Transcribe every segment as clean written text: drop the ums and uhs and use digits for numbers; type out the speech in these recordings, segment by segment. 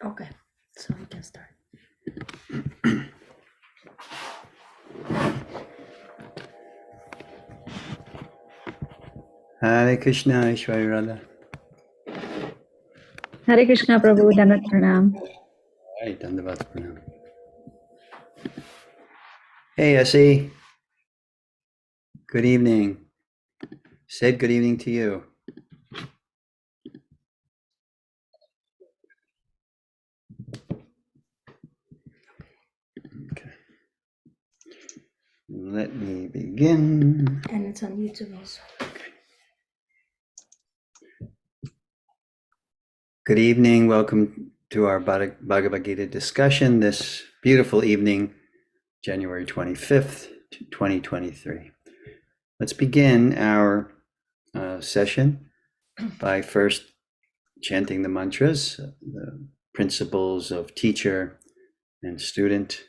Okay, so we can start. Hare Krishna, Ishwari Radha. Hare Krishna Prabhu, Dandavat Pranam. Right, Dandavat Pranam. Hey, Essie. Good evening. Said good evening to you. Okay. Let me begin. And it's on YouTube also. Good evening. Welcome to our Bhagavad Gita discussion this beautiful evening, January 25th, 2023. Let's begin our session by first chanting the mantras, the principles of teacher and student.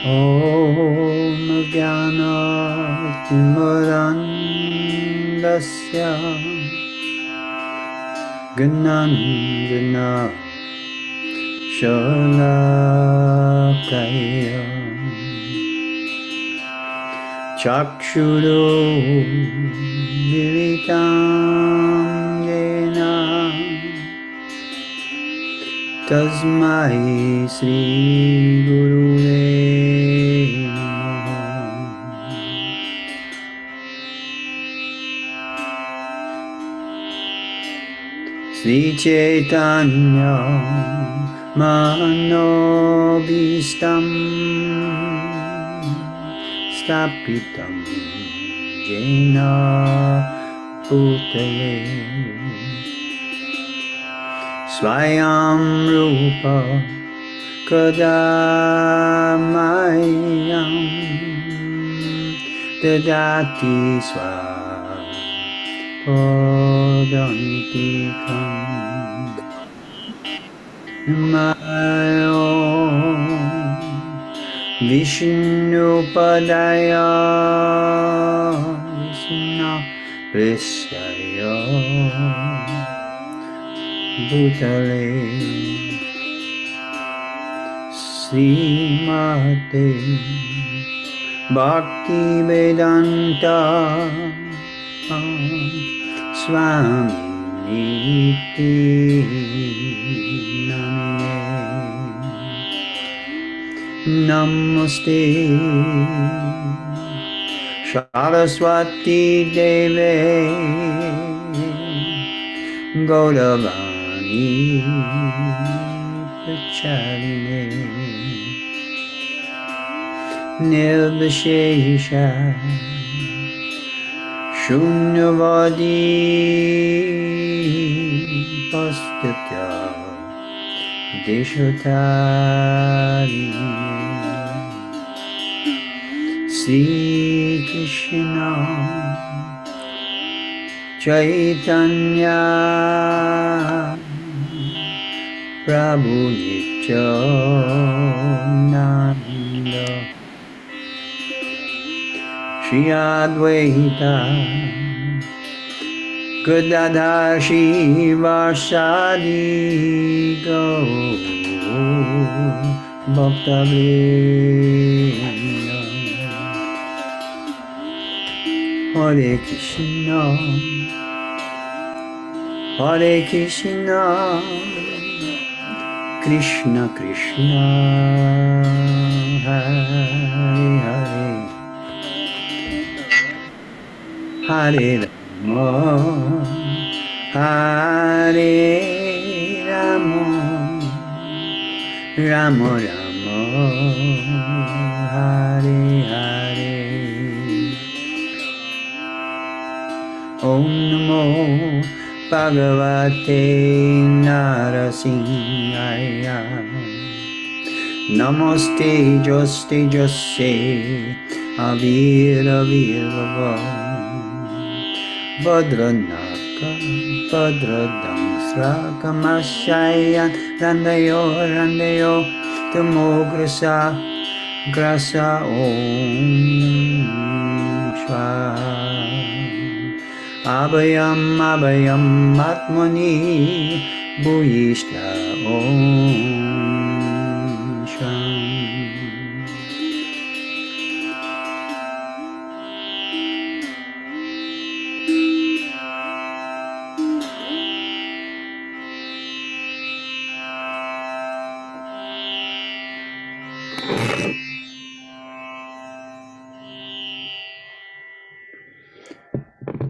Om Jnana Timirandasya Gnanandana Shalakaya Chakshuru Militam Yena Tasmai Sri Gurave Sri Chaitanya Manobhistam Stapitam Jena Bhutale Swayam Rupa Kadamayam Dadati Swapodantikam Namayo Vishnu Padaya Vishnu Prishaya Bhutale Srimate Bhakti Vedanta Swami Niti Namine Namaste Saraswati Deve Gauravani Pracharine Nirvishesha Shunyavadi Pastatya Deshatari Sri Krishna Chaitanya Prabhu Nityananda Shri Advaita Gadadhar Shivasadi Gaur Bhaktavrinda Hare Krishna Hare Krishna Krishna Krishna Hare Hare Hare Rama Hare Ramo Ramo Hare Hare Om Namo Bhagavate Narasimhaya Namaste Joste Jose Avira Virava Badranaka Badradam Srakamashayan Randayo Randayo Tamograsa Grasa Om Shwa Abhayam Abhayam Atmani Bhuyishta Om Sham.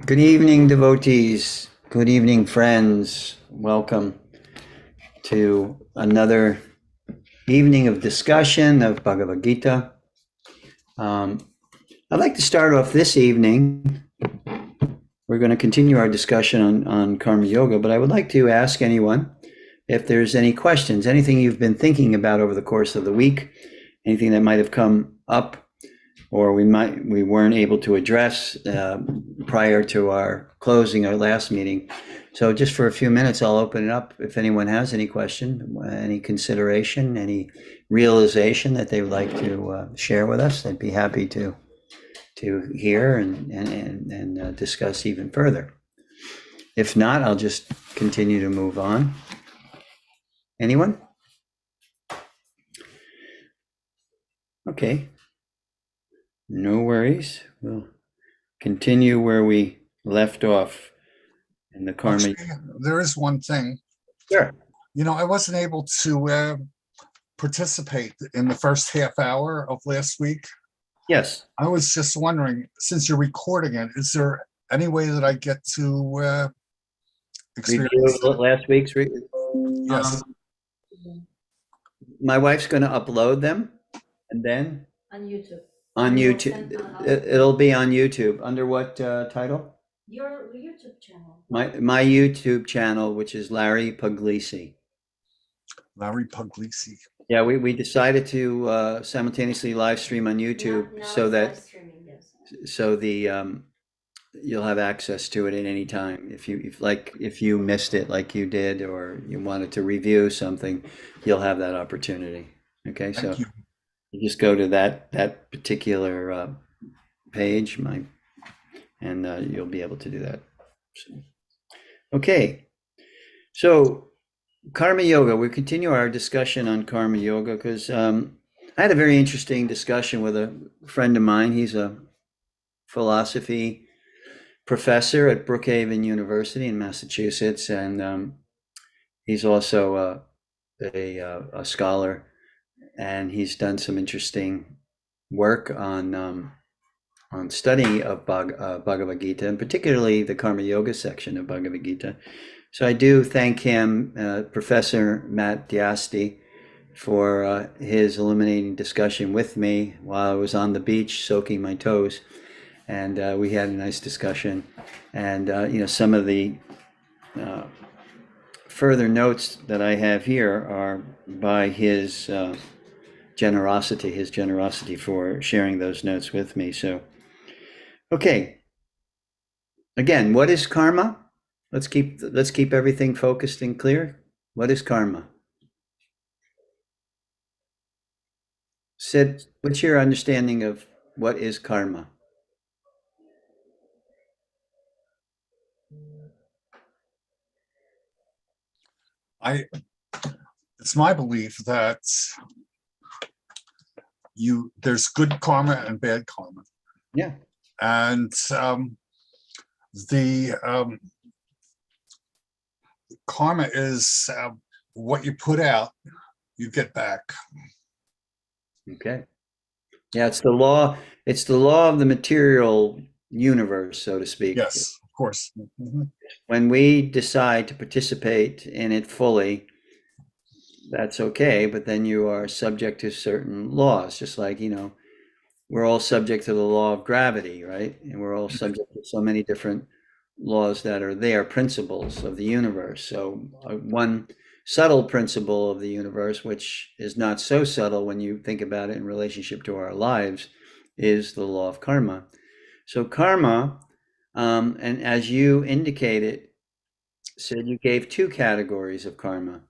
Good evening, devotees. Good evening, friends. Welcome to another evening of discussion of Bhagavad Gita. I'd like to start off this evening. We're going to continue our discussion on Karma Yoga, but I would like to ask anyone if there's any questions, anything you've been thinking about over the course of the week, anything that might have come up or we weren't able to address prior to our closing our last meeting. So just for a few minutes, I'll open it up. If anyone has any question, any consideration, any realization that they would like to share with us, I'd be happy to hear and discuss even further. If not, I'll just continue to move on. Anyone? Okay. No worries. We'll continue where we left off in the karma. Actually, there is one thing. Sure. You know, I wasn't able to participate in the first half hour of last week. Yes. I was just wondering, since you're recording it, is there any way that I get to experience Review it? last week's. Yes. My wife's going to upload them, and then On YouTube. on You will YouTube, send out it'll be on YouTube. Under what title? Your YouTube channel. My YouTube channel, which is Larry Puglisi. Larry Puglisi. Yeah, we decided to simultaneously live stream on YouTube Now so it's that live streaming, yes. so the you'll have access to it at any time. If you missed it like you did, or you wanted to review something, you'll have that opportunity. Okay, so Thank you. you just go to that particular page, and you'll be able to do that. So, okay, so Karma Yoga. We continue our discussion on Karma Yoga because I had a very interesting discussion with a friend of mine. He's a philosophy professor at Brookhaven University in Massachusetts, and he's also a scholar, and he's done some interesting work on study of Bhagavad Gita, and particularly the Karma Yoga section of Bhagavad Gita. So I do thank him, Professor Matt Diasti, for his illuminating discussion with me while I was on the beach soaking my toes. And we had a nice discussion. And, some of the further notes that I have here are by his generosity for sharing those notes with me. So, okay. Again, what is karma? Let's keep everything focused and clear. What is karma? Sid, what's your understanding of what is karma? It's my belief that there's good karma and bad karma. Yeah. And the karma is what you put out, you get back. Okay. Yeah, it's the law of the material universe, so to speak. Yes, of course. Mm-hmm. When we decide to participate in it fully, that's okay, but then you are subject to certain laws, just like, we're all subject to the law of gravity, right? And we're all subject to so many different laws that are there, principles of the universe. So one subtle principle of the universe, which is not so subtle when you think about it in relationship to our lives, is the law of karma. So karma, and as you indicated, Sid, you gave two categories of karma: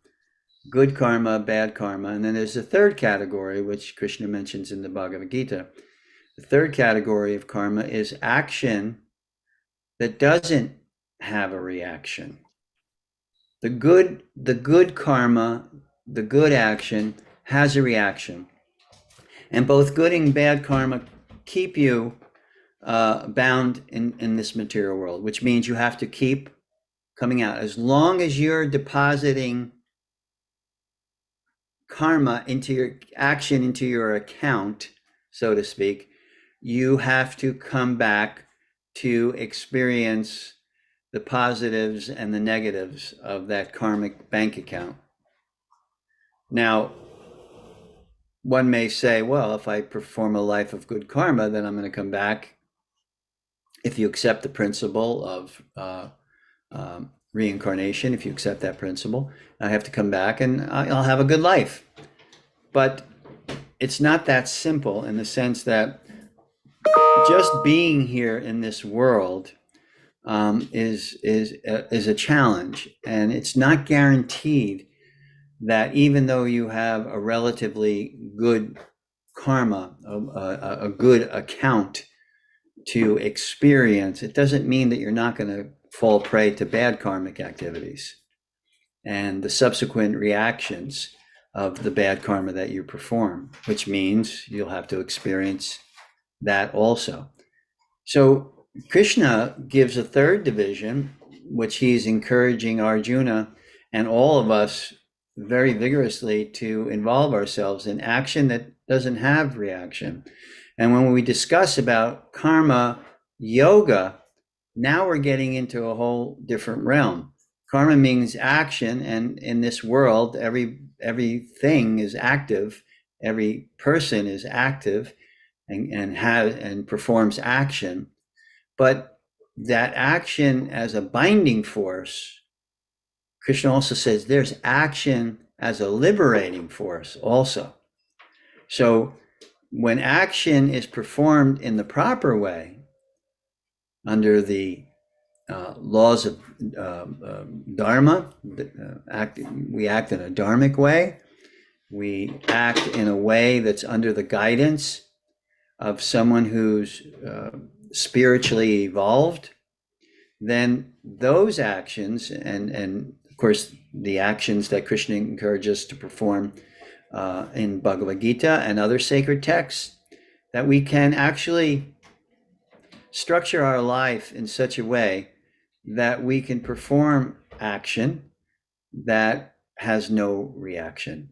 good karma, bad karma, and then there's a third category, which Krishna mentions in the Bhagavad Gita. The third category of karma is action that doesn't have a reaction. The good karma, the good action has a reaction. And both good and bad karma keep you bound in this material world, which means you have to keep coming out. As long as you're depositing karma into your action, into your account, so to speak, you have to come back to experience the positives and the negatives of that karmic bank account. Now, one may say, well, if I perform a life of good karma, then I'm going to come back. If you accept the principle of reincarnation, if you accept that principle, I have to come back and I'll have a good life. But it's not that simple, in the sense that just being here in this world is a challenge, and it's not guaranteed that even though you have a relatively good karma, a good account to experience, it doesn't mean that you're not going to fall prey to bad karmic activities and the subsequent reactions of the bad karma that you perform, which means you'll have to experience that also. So Krishna gives a third division, which he's encouraging Arjuna and all of us very vigorously to involve ourselves in action that doesn't have reaction. And when we discuss about karma yoga, now we're getting into a whole different realm. Karma means action, and in this world, everything is active, every person is active and performs action. But that action as a binding force, Krishna also says there's action as a liberating force also. So when action is performed in the proper way, under the laws of dharma, we act in a dharmic way. We act in a way that's under the guidance of someone who's spiritually evolved. Then those actions, and of course the actions that Krishna encourages us to perform in Bhagavad Gita and other sacred texts, that we can actually structure our life in such a way that we can perform action that has no reaction.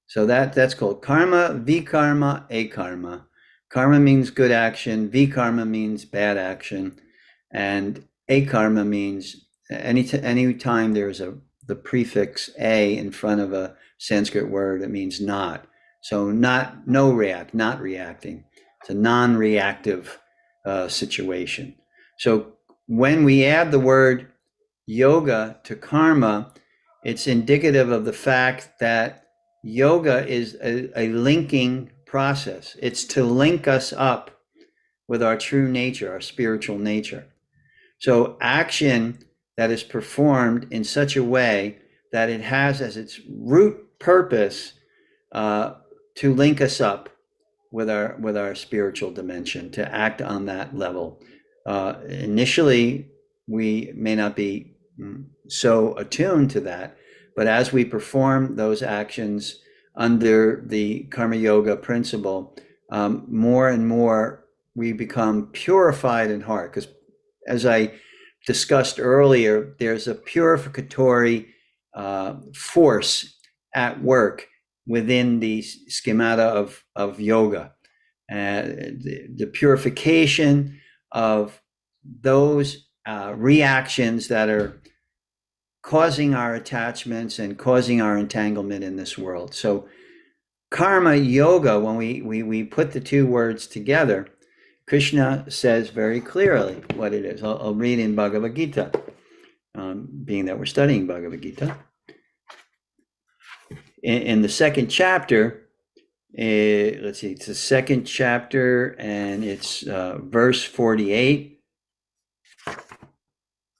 So that's called karma, vikarma, akarma. Karma means good action, vikarma means bad action, and akarma means any time there's the prefix a in front of a Sanskrit word, it means not. So not reacting. It's a non-reactive situation. So when we add the word yoga to karma, it's indicative of the fact that yoga is a linking process. It's to link us up with our true nature, our spiritual nature. So action that is performed in such a way that it has as its root purpose to link us up with our spiritual dimension, to act on that level. Initially, we may not be so attuned to that, but as we perform those actions under the karma yoga principle, more and more we become purified in heart. Because as I discussed earlier, there's a purificatory force at work within the schemata of yoga. The purification of those reactions that are causing our attachments and causing our entanglement in this world. So karma yoga, when we put the two words together, Krishna says very clearly what it is. I'll read in Bhagavad Gita, being that we're studying Bhagavad Gita. In the second chapter, let's see, it's the second chapter and it's verse 48.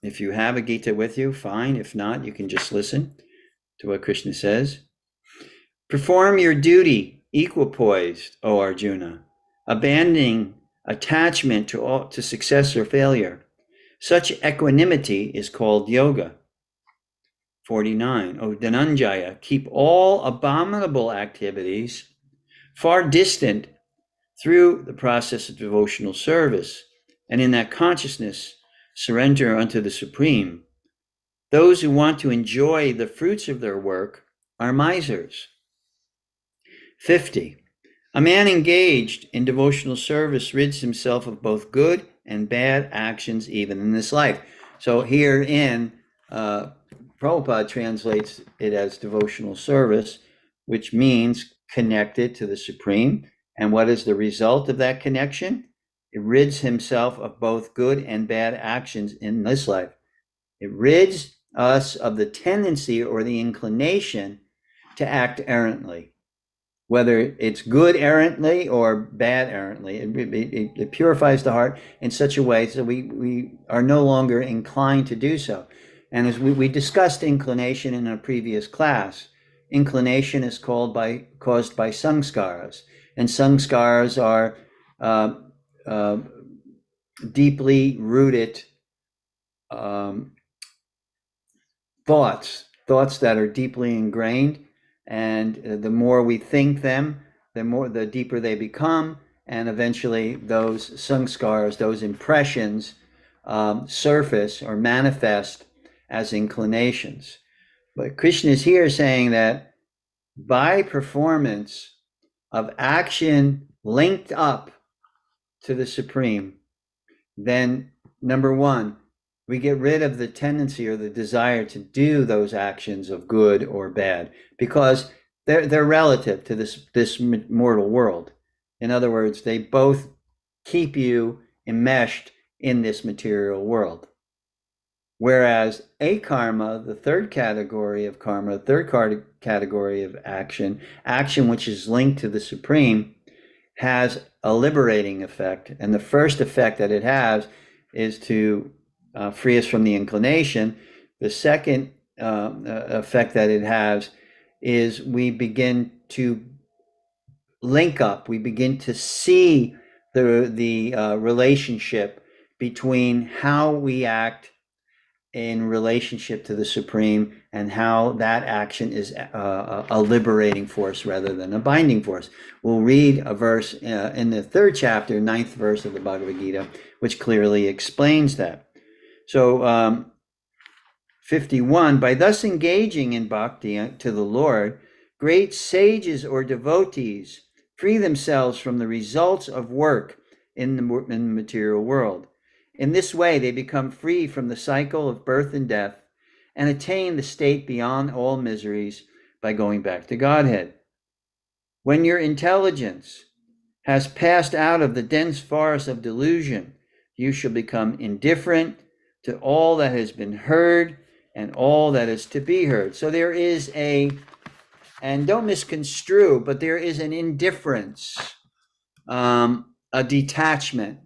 If you have a Gita with you, fine. If not, you can just listen to what Krishna says. Perform your duty equipoised, O Arjuna, abandoning attachment to success or failure. Such equanimity is called yoga. 49. O Dhananjaya, keep all abominable activities far distant through the process of devotional service, and in that consciousness, surrender unto the Supreme. Those who want to enjoy the fruits of their work are misers. 50. A man engaged in devotional service rids himself of both good and bad actions even in this life. So herein, Prabhupada translates it as devotional service, which means connected to the Supreme. And what is the result of that connection? It rids himself of both good and bad actions in this life. It rids us of the tendency or the inclination to act errantly, whether it's good errantly or bad errantly. It purifies the heart in such a way so we are no longer inclined to do so. And as we discussed inclination in a previous class, inclination is caused by samskaras, and samskaras are deeply rooted thoughts that are deeply ingrained, and the more we think them, the deeper they become, and eventually those samskaras, those impressions, surface or manifest as inclinations. But Krishna is here saying that by performance of action linked up to the Supreme, then number one, we get rid of the tendency or the desire to do those actions of good or bad, because they're relative to this mortal world. In other words, they both keep you enmeshed in this material world. Whereas akarma, the third category of karma, the third category of action which is linked to the Supreme, has a liberating effect. And the first effect that it has is to free us from the inclination. The second effect that it has is we begin to link up. We begin to see the relationship between how we act in relationship to the Supreme and how that action is a liberating force rather than a binding force. We'll read a verse in the third chapter, 9th verse of the Bhagavad Gita, which clearly explains that. So 51, by thus engaging in bhakti to the Lord, great sages or devotees free themselves from the results of work in the material world. In this way, they become free from the cycle of birth and death and attain the state beyond all miseries by going back to Godhead. When your intelligence has passed out of the dense forest of delusion, you shall become indifferent to all that has been heard and all that is to be heard. So there is and don't misconstrue, but there is an indifference, a detachment.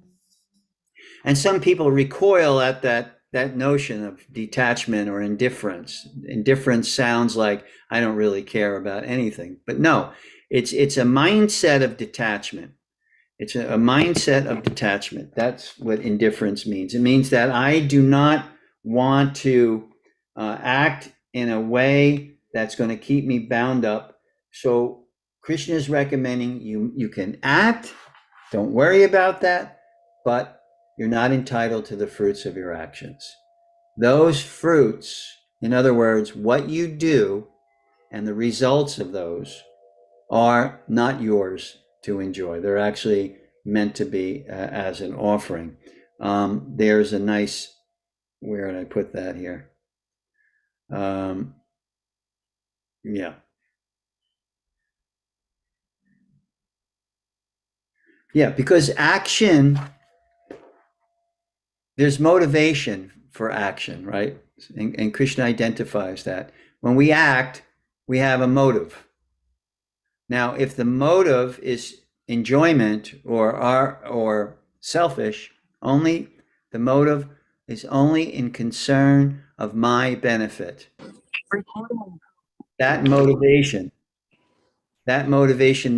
And some people recoil at that notion of detachment or indifference. Indifference sounds like I don't really care about anything, but no, it's a mindset of detachment. It's a mindset of detachment. That's what indifference means. It means that I do not want to act in a way that's going to keep me bound up. So Krishna is recommending you can act, don't worry about that, but you're not entitled to the fruits of your actions. Those fruits, in other words, what you do and the results of those are not yours to enjoy. They're actually meant to be as an offering. There's a nice, where did I put that here? Yeah. Yeah, because action, there's motivation for action, right? And Krishna identifies that. When we act, we have a motive. Now, if the motive is enjoyment or selfish, only the motive is only in concern of my benefit. That motivation,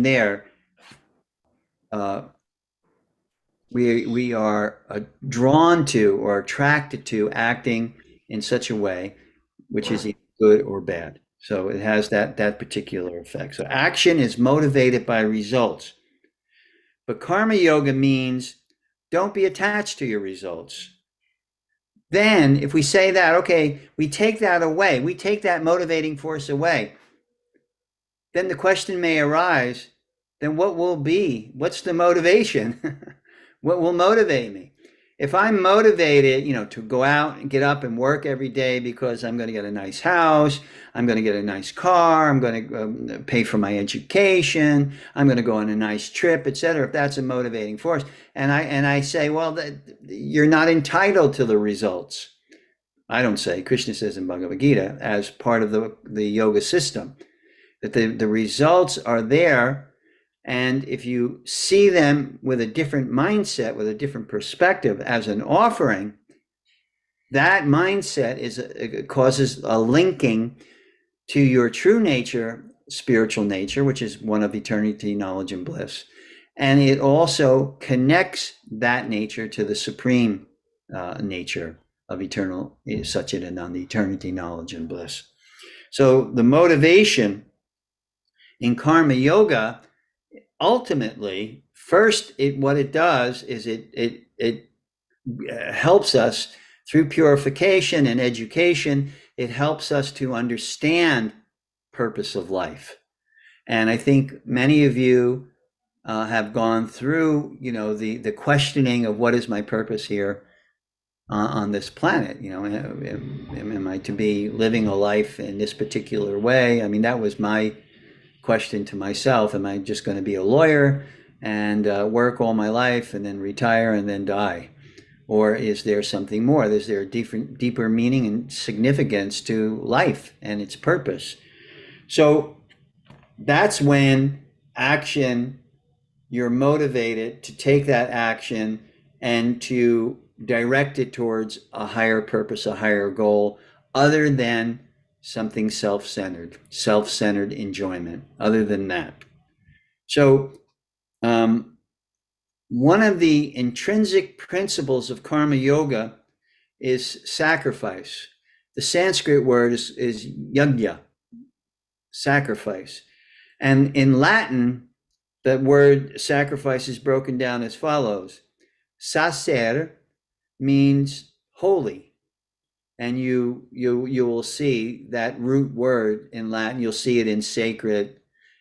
there, we are drawn to or attracted to acting in such a way which is either good or bad. So it has that particular effect. So action is motivated by results. But karma yoga means don't be attached to your results. Then if we say that, okay, we take that away, we take that motivating force away, then the question may arise, then what's the motivation? What will motivate me? If I'm motivated, to go out and get up and work every day because I'm going to get a nice house, I'm going to get a nice car, I'm going to pay for my education, I'm going to go on a nice trip, etc. If that's a motivating force, and I say, well, you're not entitled to the results. I don't say. Krishna says in Bhagavad Gita, as part of the yoga system, that the results are there. And if you see them with a different mindset, with a different perspective as an offering, that mindset causes a linking to your true nature, spiritual nature, which is one of eternity, knowledge, and bliss. And it also connects that nature to the supreme nature of eternal, Satchidananda, eternity, knowledge, and bliss. So the motivation in karma yoga, ultimately, first, what it does is it helps us through purification and education. It helps us to understand purpose of life. And I think many of you have gone through, the questioning of what is my purpose here on this planet. Am I to be living a life in this particular way? I mean, that was my question to myself. Am I just going to be a lawyer and work all my life and then retire and then die? Or is there something more? Is there a deeper meaning and significance to life and its purpose? So that's when action, you're motivated to take that action and to direct it towards a higher purpose, a higher goal, other than something self-centered enjoyment, other than that. So one of the intrinsic principles of karma yoga is sacrifice. The Sanskrit word is yajna, sacrifice. And in Latin, the word sacrifice is broken down as follows. Sacer means holy. And you will see that root word in Latin. You'll see it in sacred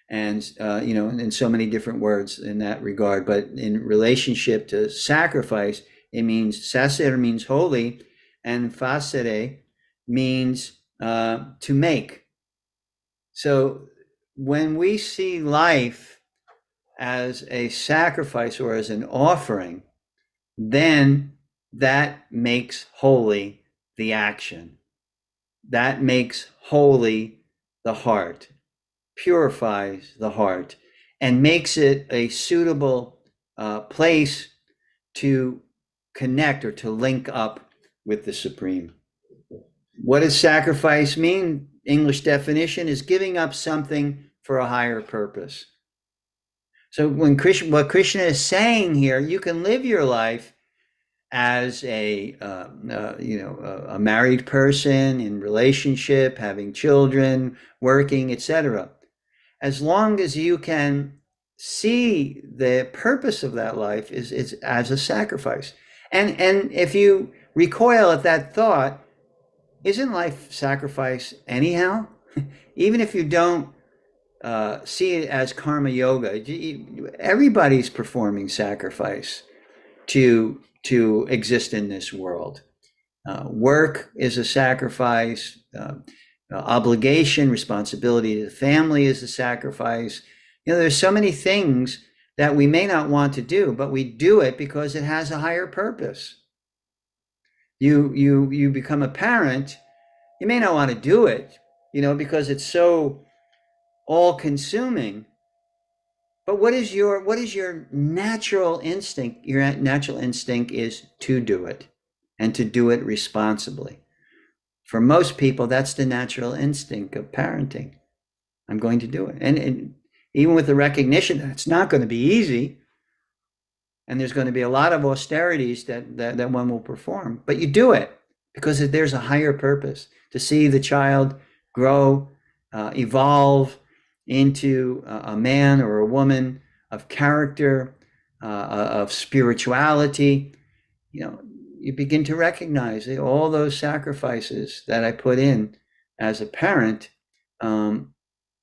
and, in so many different words in that regard. But in relationship to sacrifice, it means, sacer means holy, and facere means to make. So when we see life as a sacrifice or as an offering, then that makes holy the action. That makes holy the heart, purifies the heart, and makes it a suitable place to connect or to link up with the Supreme. What does sacrifice mean? English definition is giving up something for a higher purpose. So what Krishna is saying here, you can live your life as a married person in relationship, having children, working, etc. As long as you can see the purpose of that life is as a sacrifice. And if you recoil at that thought, isn't life sacrifice anyhow? Even if you don't see it as karma yoga, everybody's performing sacrifice to exist in this world. Work is a sacrifice. obligation, responsibility to the family is a sacrifice. There's so many things that we may not want to do, but we do it because it has a higher purpose. You become a parent, you may not want to do it, because it's so all-consuming. But what is your natural instinct? Your natural instinct is to do it, and to do it responsibly. For most people, that's the natural instinct of parenting. I'm going to do it. And even with the recognition that it's not going to be easy, and there's going to be a lot of austerities that one will perform, but you do it because there's a higher purpose, to see the child grow, evolve into a man or a woman of character, of spirituality. You begin to recognize that all those sacrifices that I put in as a parent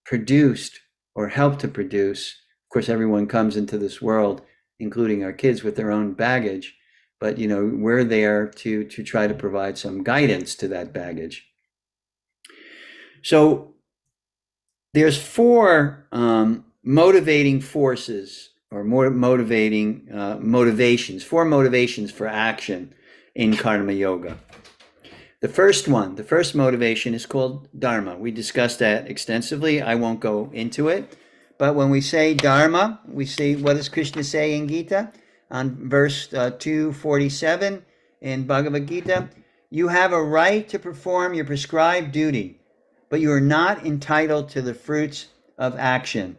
produced or helped to produce. Of course, everyone comes into this world, including our kids, with their own baggage, but we're there to try to provide some guidance to that baggage. So there's 4 motivating forces, or more motivating motivations, 4 motivations for action in Karma Yoga. The first motivation is called Dharma. We discussed that extensively. I won't go into it. But when we say Dharma, we say, what does Krishna say in Gita? On verse 247 in Bhagavad Gita, you have a right to perform your prescribed duty, but you are not entitled to the fruits of action.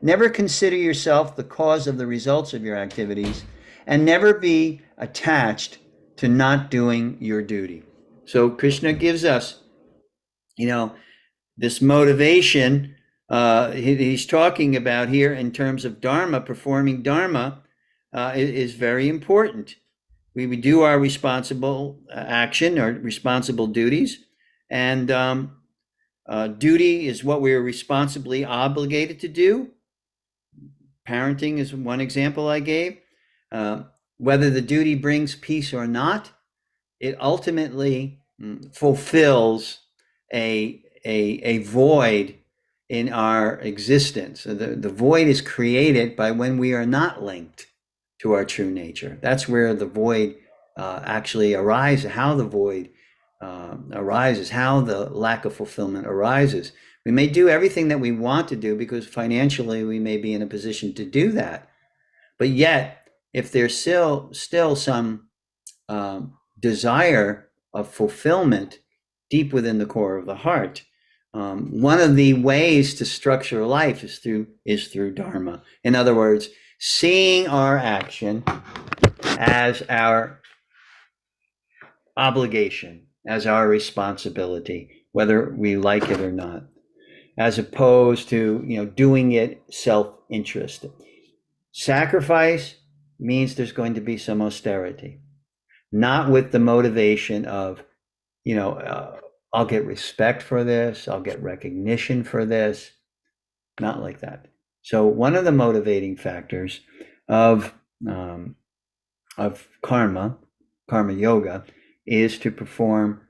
Never consider yourself the cause of the results of your activities, and never be attached to not doing your duty. So Krishna gives us, this motivation. He's talking about here in terms of Dharma. Performing Dharma is very important. We do our responsible action, or responsible duties, and duty is what we're responsibly obligated to do. Parenting is one example I gave. Whether the duty brings peace or not, it ultimately fulfills a void in our existence. The void is created by when we are not linked to our true nature. That's where the void actually arises, how the void arises, how the lack of fulfillment arises. We may do everything that we want to do because financially we may be in a position to do that. But yet, if there's still some desire of fulfillment deep within the core of the heart, one of the ways to structure life is through Dharma. In other words, seeing our action as our obligation, as our responsibility, whether we like it or not, as opposed to doing it self-interest. Sacrifice means there's going to be some austerity, not with the motivation of I'll get respect for this, I'll get recognition for this, not like that. So one of the motivating factors of karma yoga, is to perform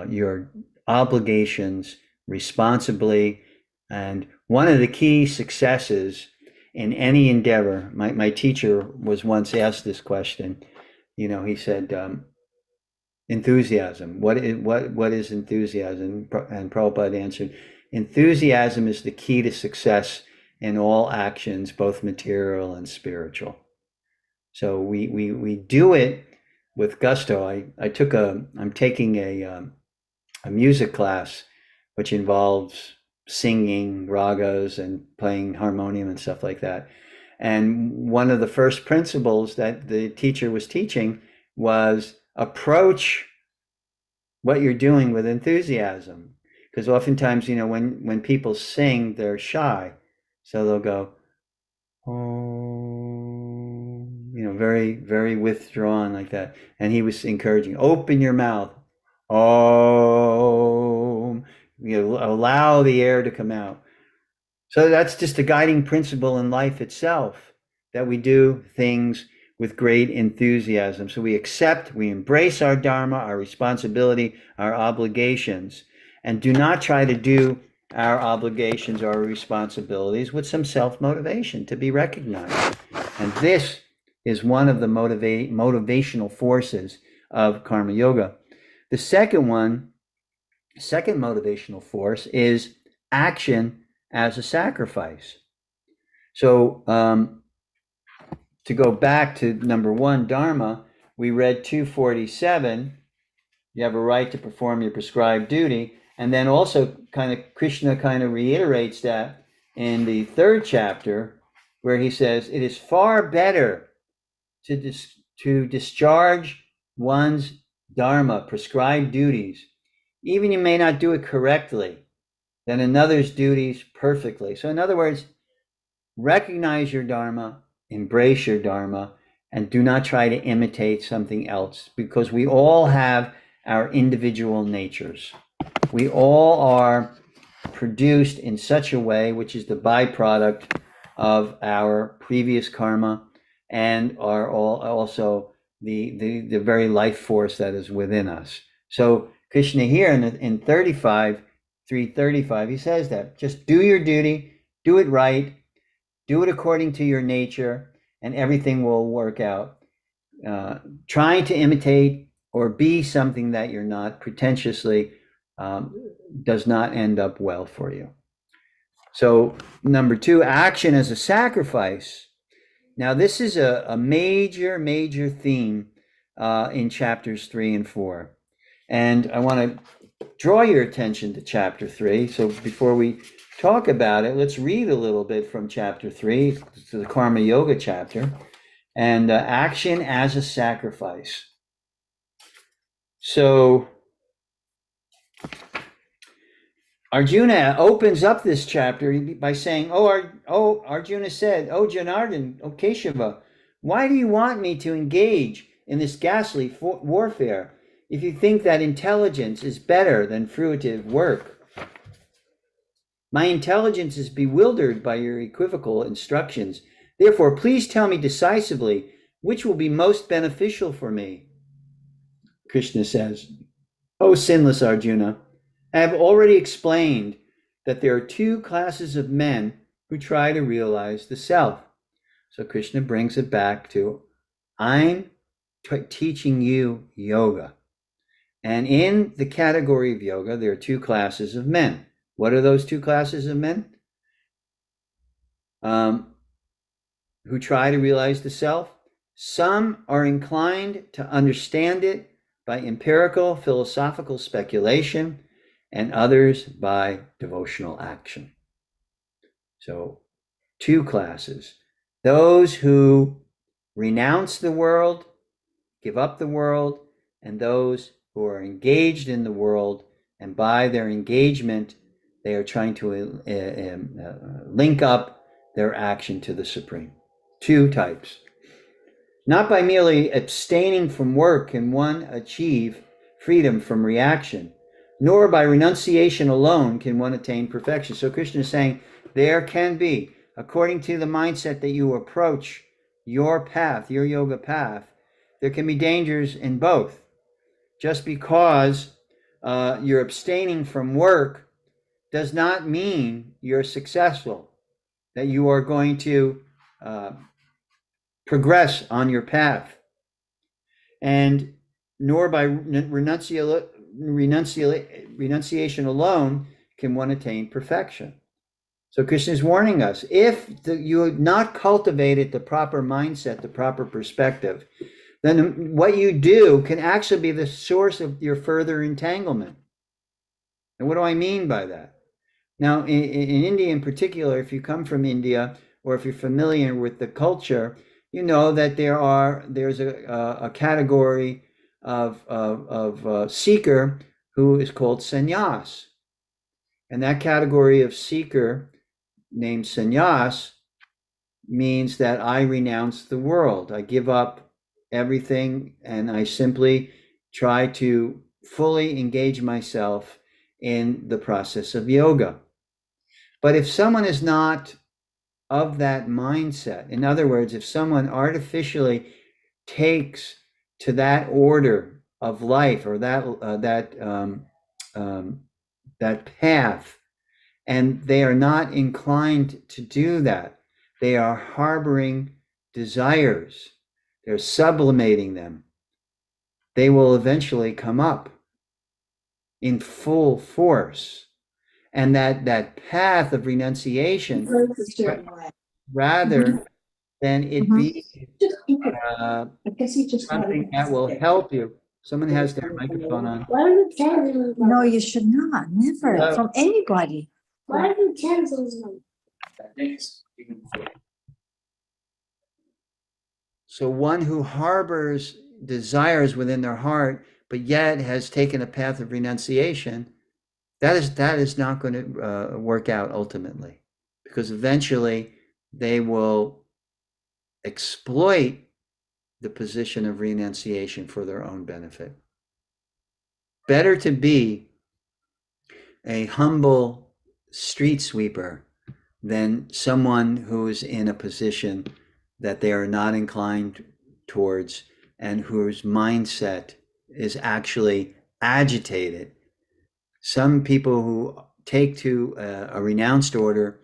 your obligations responsibly. And one of the key successes in any endeavor, my teacher was once asked this question. He said, enthusiasm. What is enthusiasm? And Prabhupada answered, enthusiasm is the key to success in all actions, both material and spiritual. So we do it with gusto. I'm taking a music class which involves singing ragas and playing harmonium and stuff like that. And one of the first principles that the teacher was teaching was approach what you're doing with enthusiasm. Because oftentimes, when people sing, they're shy. So they'll go, oh, very, very withdrawn like that. And he was encouraging, open your mouth. Oh, allow the air to come out. So that's just a guiding principle in life itself, that we do things with great enthusiasm. So we embrace our dharma, our responsibility, our obligations. and do not try to do our obligations or responsibilities with some self-motivation to be recognized. And this is one of the motivational forces of karma yoga. The second motivational force is action as a sacrifice. So to go back to number one, Dharma, we read 247, you have a right to perform your prescribed duty. And then also Krishna kind of reiterates that in the third chapter, where he says, it is far better to discharge one's dharma, prescribed duties, even you may not do it correctly, than another's duties perfectly. So in other words, recognize your dharma, embrace your dharma, and do not try to imitate something else, because we all have our individual natures. We all are produced in such a way, which is the byproduct of our previous karma, and are all also the very life force that is within us. So Krishna here in 335, he says that just do your duty, do it right, do it according to your nature, and everything will work out. Trying to imitate or be something that you're not pretentiously does not end up well for you. So number two, action as a sacrifice. Now this is a major theme in chapters 3 and 4. And I want to draw your attention to chapter 3. So before we talk about it, let's read a little bit from chapter 3, to the Karma Yoga chapter, and action as a sacrifice. So Arjuna opens up this chapter by saying, Arjuna said, "Oh Janardhan, oh Keshava, why do you want me to engage in this ghastly warfare if you think that intelligence is better than fruitive work? My intelligence is bewildered by your equivocal instructions. Therefore, please tell me decisively which will be most beneficial for me." Krishna says, "O sinless Arjuna, I have already explained that there are two classes of men who try to realize the self." So Krishna brings it back to, I'm teaching you yoga. And in the category of yoga, there are two classes of men. What are those two classes of men? Who try to realize the self. Some are inclined to understand it by empirical philosophical speculation, and others by devotional action. So, two classes. Those who renounce the world, give up the world, and those who are engaged in the world, and by their engagement, they are trying to link up their action to the Supreme. Two types. Not by merely abstaining from work can one achieve freedom from reaction, nor by renunciation alone can one attain perfection. So Krishna is saying there can be, according to the mindset that you approach your path, your yoga path, there can be dangers in both. Just because you're abstaining from work does not mean you're successful, that you are going to progress on your path. And nor by renunciation alone can one attain perfection. So Krishna is warning us, if you have not cultivated the proper mindset, the proper perspective, then what you do can actually be the source of your further entanglement. And what do I mean by that? Now, in India in particular, if you come from India, or if you're familiar with the culture, you know that there's a category of seeker who is called sannyas. And that category of seeker named sannyas means that I renounce the world. I give up everything and I simply try to fully engage myself in the process of yoga. But if someone is not of that mindset, in other words, if someone artificially takes to that order of life or that that path, and they are not inclined to do that. They are harboring desires. They're sublimating them. They will eventually come up in full force. And that path of renunciation, rather than it be something that will help you. Someone has their microphone on. No, you should not. Never. No. From anybody. Why are you cancels them? So one who harbors desires within their heart, but yet has taken a path of renunciation, that is not going to work out ultimately, because eventually they will exploit the position of renunciation for their own benefit. Better to be a humble street sweeper than someone who is in a position that they are not inclined towards and whose mindset is actually agitated. Some people who take to a renounced order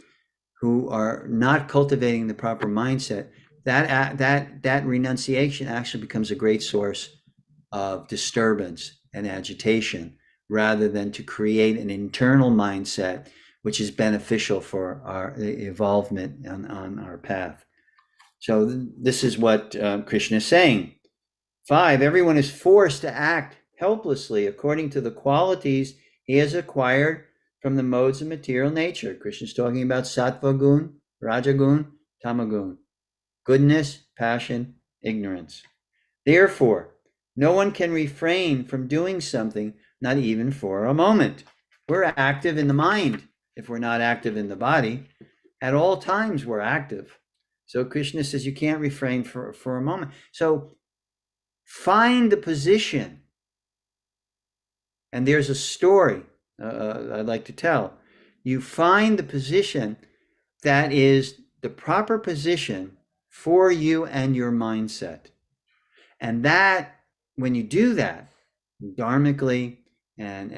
who are not cultivating the proper mindset, that renunciation actually becomes a great source of disturbance and agitation, rather than to create an internal mindset which is beneficial for our evolvement on our path. So this is what Krishna is saying. 5, everyone is forced to act helplessly according to the qualities he has acquired from the modes of material nature. Krishna is talking about sattva gun, rajagun, tamagun, goodness, passion, ignorance. Therefore, no one can refrain from doing something, not even for a moment. We're active in the mind if we're not active in the body. At all times, we're active. So Krishna says you can't refrain for a moment. So find the position. And there's a story I'd like to tell. You find the position that is the proper position for you and your mindset. And that, when you do that, dharmically, and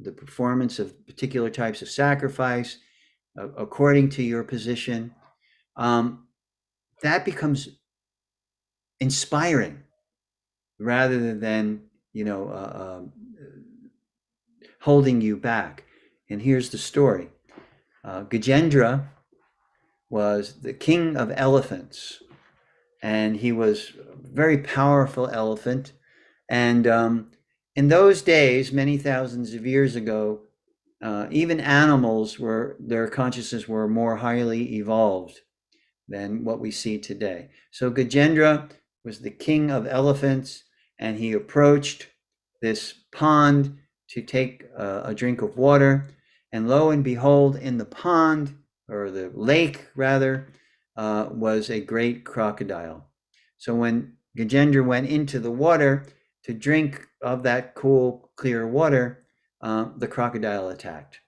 the performance of particular types of sacrifice, according to your position, that becomes inspiring rather than, holding you back. And here's the story. Gajendra was the king of elephants, and he was a very powerful elephant. And in those days, many thousands of years ago, even animals their consciousness were more highly evolved than what we see today. So Gajendra was the king of elephants, and he approached this pond to take a drink of water. And lo and behold, in the pond, or the lake rather, was a great crocodile. So when Gajendra went into the water to drink of that cool, clear water, the crocodile attacked.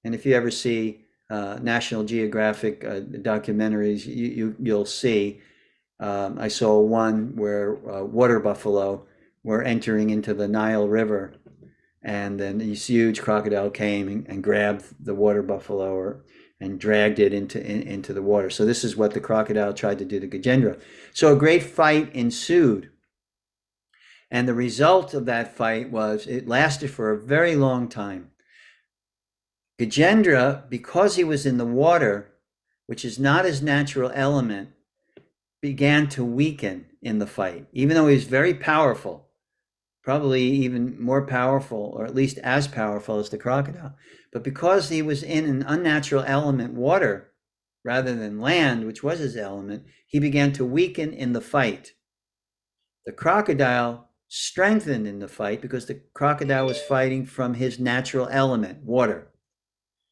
And if you ever see National Geographic documentaries, you'll see. I saw one where water buffalo were entering into the Nile River, and then this huge crocodile came and grabbed the water buffalo and dragged it into the water. So this is what the crocodile tried to do to Gajendra. So a great fight ensued. And the result of that fight was it lasted for a very long time. Gajendra, because he was in the water, which is not his natural element, began to weaken in the fight, even though he was very powerful, probably even more powerful, or at least as powerful as the crocodile. But because he was in an unnatural element, water, rather than land, which was his element, he began to weaken in the fight. The crocodile strengthened in the fight because the crocodile was fighting from his natural element, water.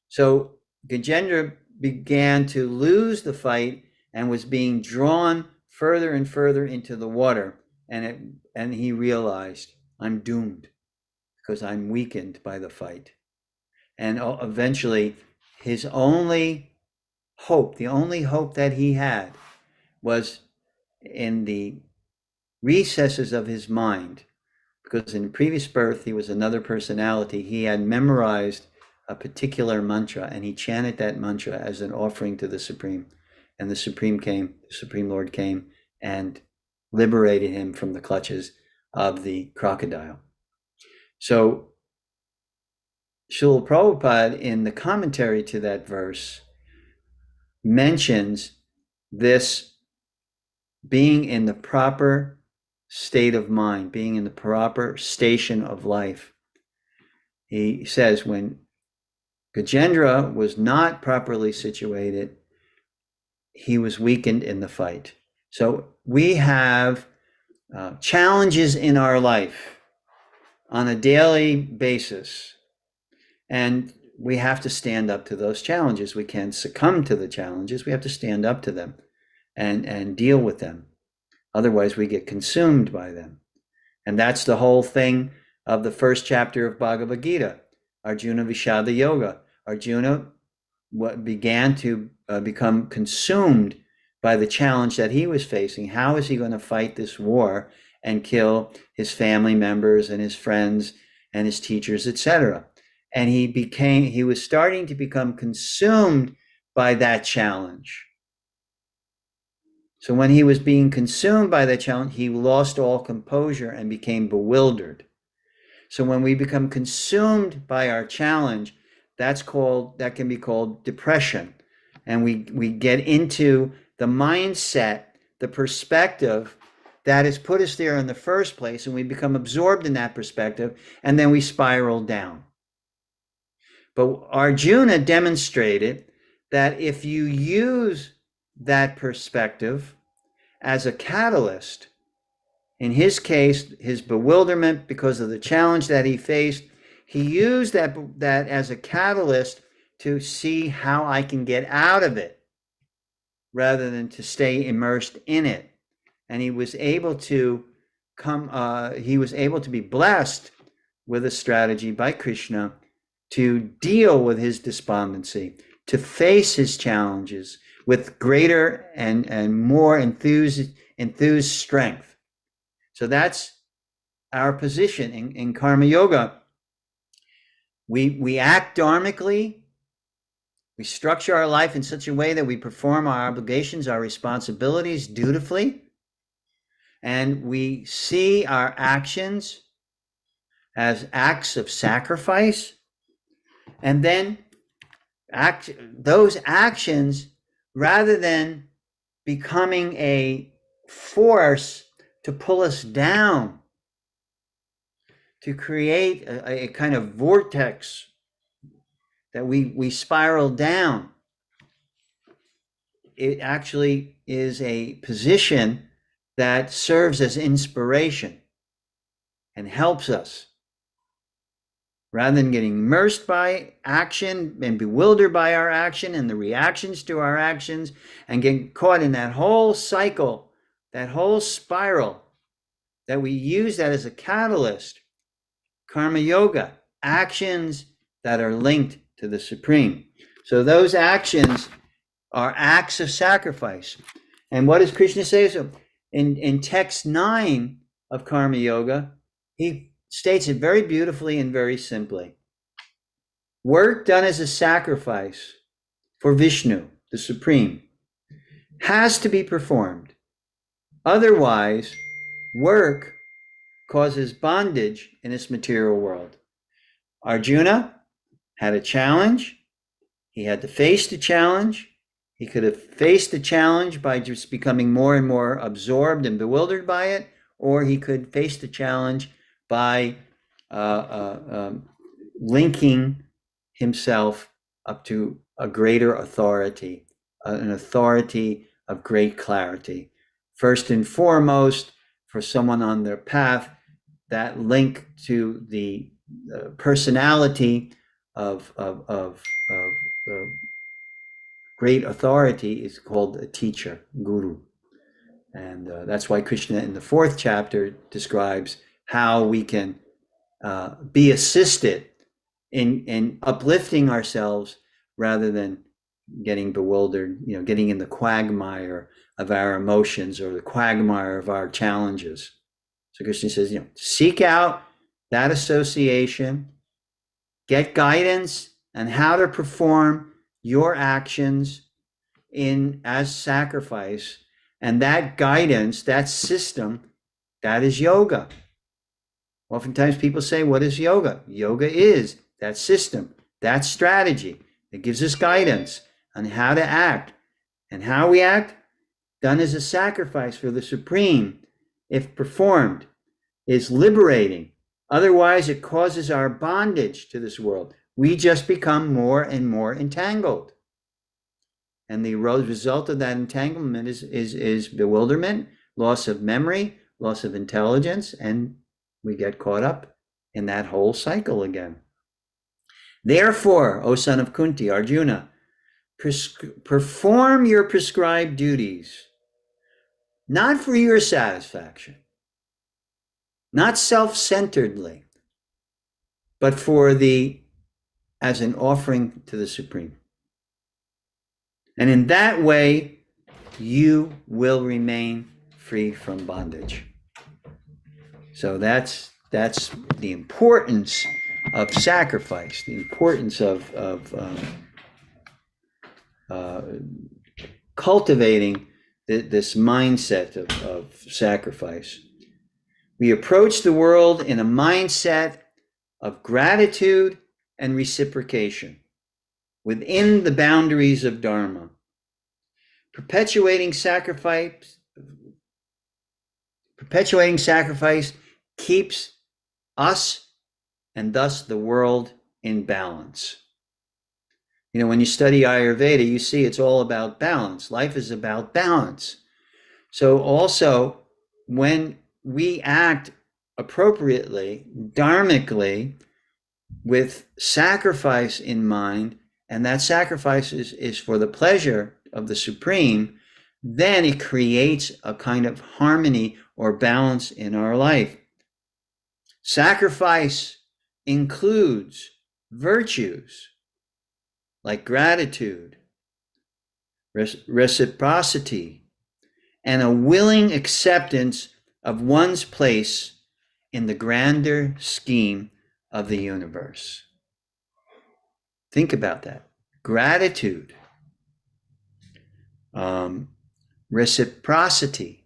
So Gajendra began to lose the fight and was being drawn further and further into the water. And he realized, I'm doomed because I'm weakened by the fight. And eventually his only hope, the only hope that he had, was in the recesses of his mind, because in the previous birth, he was another personality. He had memorized a particular mantra, and he chanted that mantra as an offering to the Supreme. And the Supreme Lord came and liberated him from the clutches of the crocodile. So Srila Prabhupada, in the commentary to that verse, mentions this being in the proper state of mind, being in the proper station of life. He says when Gajendra was not properly situated, he was weakened in the fight. So we have challenges in our life on a daily basis, and we have to stand up to those challenges. We can't succumb to the challenges. We have to stand up to them and deal with them. Otherwise, we get consumed by them. And that's the whole thing of the first chapter of Bhagavad Gita, Arjuna Vishada Yoga. Arjuna began to become consumed by the challenge that he was facing. How is he going to fight this war and kill his family members and his friends and his teachers, etc.? And he was starting to become consumed by that challenge. So when he was being consumed by that challenge, he lost all composure and became bewildered. So when we become consumed by our challenge, that can be called depression. And we get into the mindset, the perspective that has put us there in the first place, and we become absorbed in that perspective, and then we spiral down. But Arjuna demonstrated that if you use that perspective as a catalyst, in his case, his bewilderment because of the challenge that he faced, he used that as a catalyst to see how I can get out of it rather than to stay immersed in it. And he was able to be blessed with a strategy by Krishna to deal with his despondency, to face his challenges with greater and more enthused strength. So that's our position in Karma Yoga. We act dharmically. We structure our life in such a way that we perform our obligations, our responsibilities dutifully. And we see our actions as acts of sacrifice. And then those actions, rather than becoming a force to pull us down, to create a kind of vortex that we spiral down, it actually is a position that serves as inspiration and helps us. Rather than getting immersed by action and bewildered by our action and the reactions to our actions and getting caught in that whole cycle, that whole spiral, that we use that as a catalyst. Karma Yoga, actions that are linked to the Supreme. So those actions are acts of sacrifice. And what does Krishna say? So in text 9 of Karma Yoga, he states it very beautifully and very simply. Work done as a sacrifice for Vishnu, the Supreme, has to be performed. Otherwise, work causes bondage in this material world. Arjuna had a challenge. He had to face the challenge. He could have faced the challenge by just becoming more and more absorbed and bewildered by it, or he could face the challenge by linking himself up to a greater authority, an authority of great clarity. First and foremost, for someone on their path, that link to the personality of great authority is called a teacher, guru. And that's why Krishna in the 4th chapter describes how we can be assisted in uplifting ourselves rather than getting bewildered, getting in the quagmire of our emotions or the quagmire of our challenges. So Krishna says, seek out that association, get guidance on how to perform your actions as sacrifice. And that guidance, that system, that is yoga. Oftentimes people say, what is yoga? Yoga is that system, that strategy that gives us guidance on how to act. And how we act, done as a sacrifice for the Supreme, if performed, is liberating. Otherwise, it causes our bondage to this world. We just become more and more entangled. And the result of that entanglement is bewilderment, loss of memory, loss of intelligence, and we get caught up in that whole cycle again. Therefore, O son of Kunti, Arjuna, perform your prescribed duties, not for your satisfaction, not self-centeredly, but as an offering to the Supreme. And in that way, you will remain free from bondage. So that's the importance of sacrifice, the importance of cultivating this mindset of sacrifice. We approach the world in a mindset of gratitude and reciprocation within the boundaries of Dharma. Perpetuating sacrifice keeps us and thus the world in balance. When you study Ayurveda, you see it's all about balance. Life is about balance. So also, when we act appropriately, dharmically, with sacrifice in mind, and that sacrifice is for the pleasure of the Supreme, then it creates a kind of harmony or balance in our life. Sacrifice includes virtues like gratitude, reciprocity, and a willing acceptance of one's place in the grander scheme of the universe. Think about that. Gratitude, reciprocity,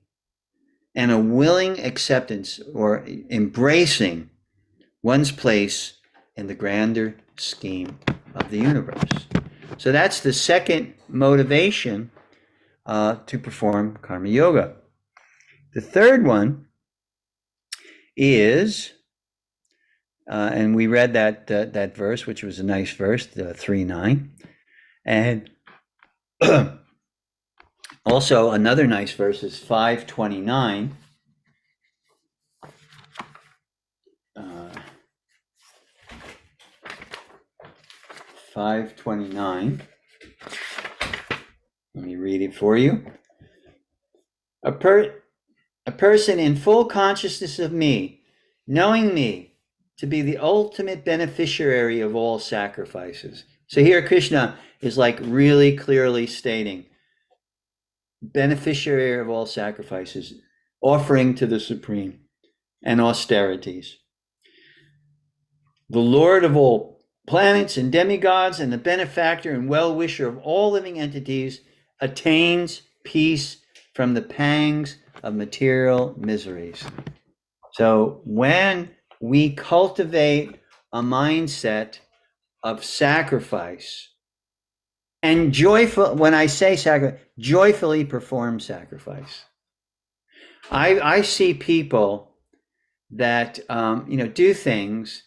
and a willing acceptance or embracing one's place in the grander scheme of the universe. So that's the second motivation to perform karma yoga. The third one is, and we read that verse, which was a nice verse, 3:9, and also another nice verse is 5:29. 5:29. Let me read it for you. A person in full consciousness of me, knowing me to be the ultimate beneficiary of all sacrifices. So here Krishna is like really clearly stating, beneficiary of all sacrifices, offering to the Supreme and austerities. The Lord of all planets and demigods and the benefactor and well-wisher of all living entities attains peace from the pangs of material miseries. So when we cultivate a mindset of sacrifice and joyful, when I say sacrifice, joyfully perform sacrifice. I see people that do things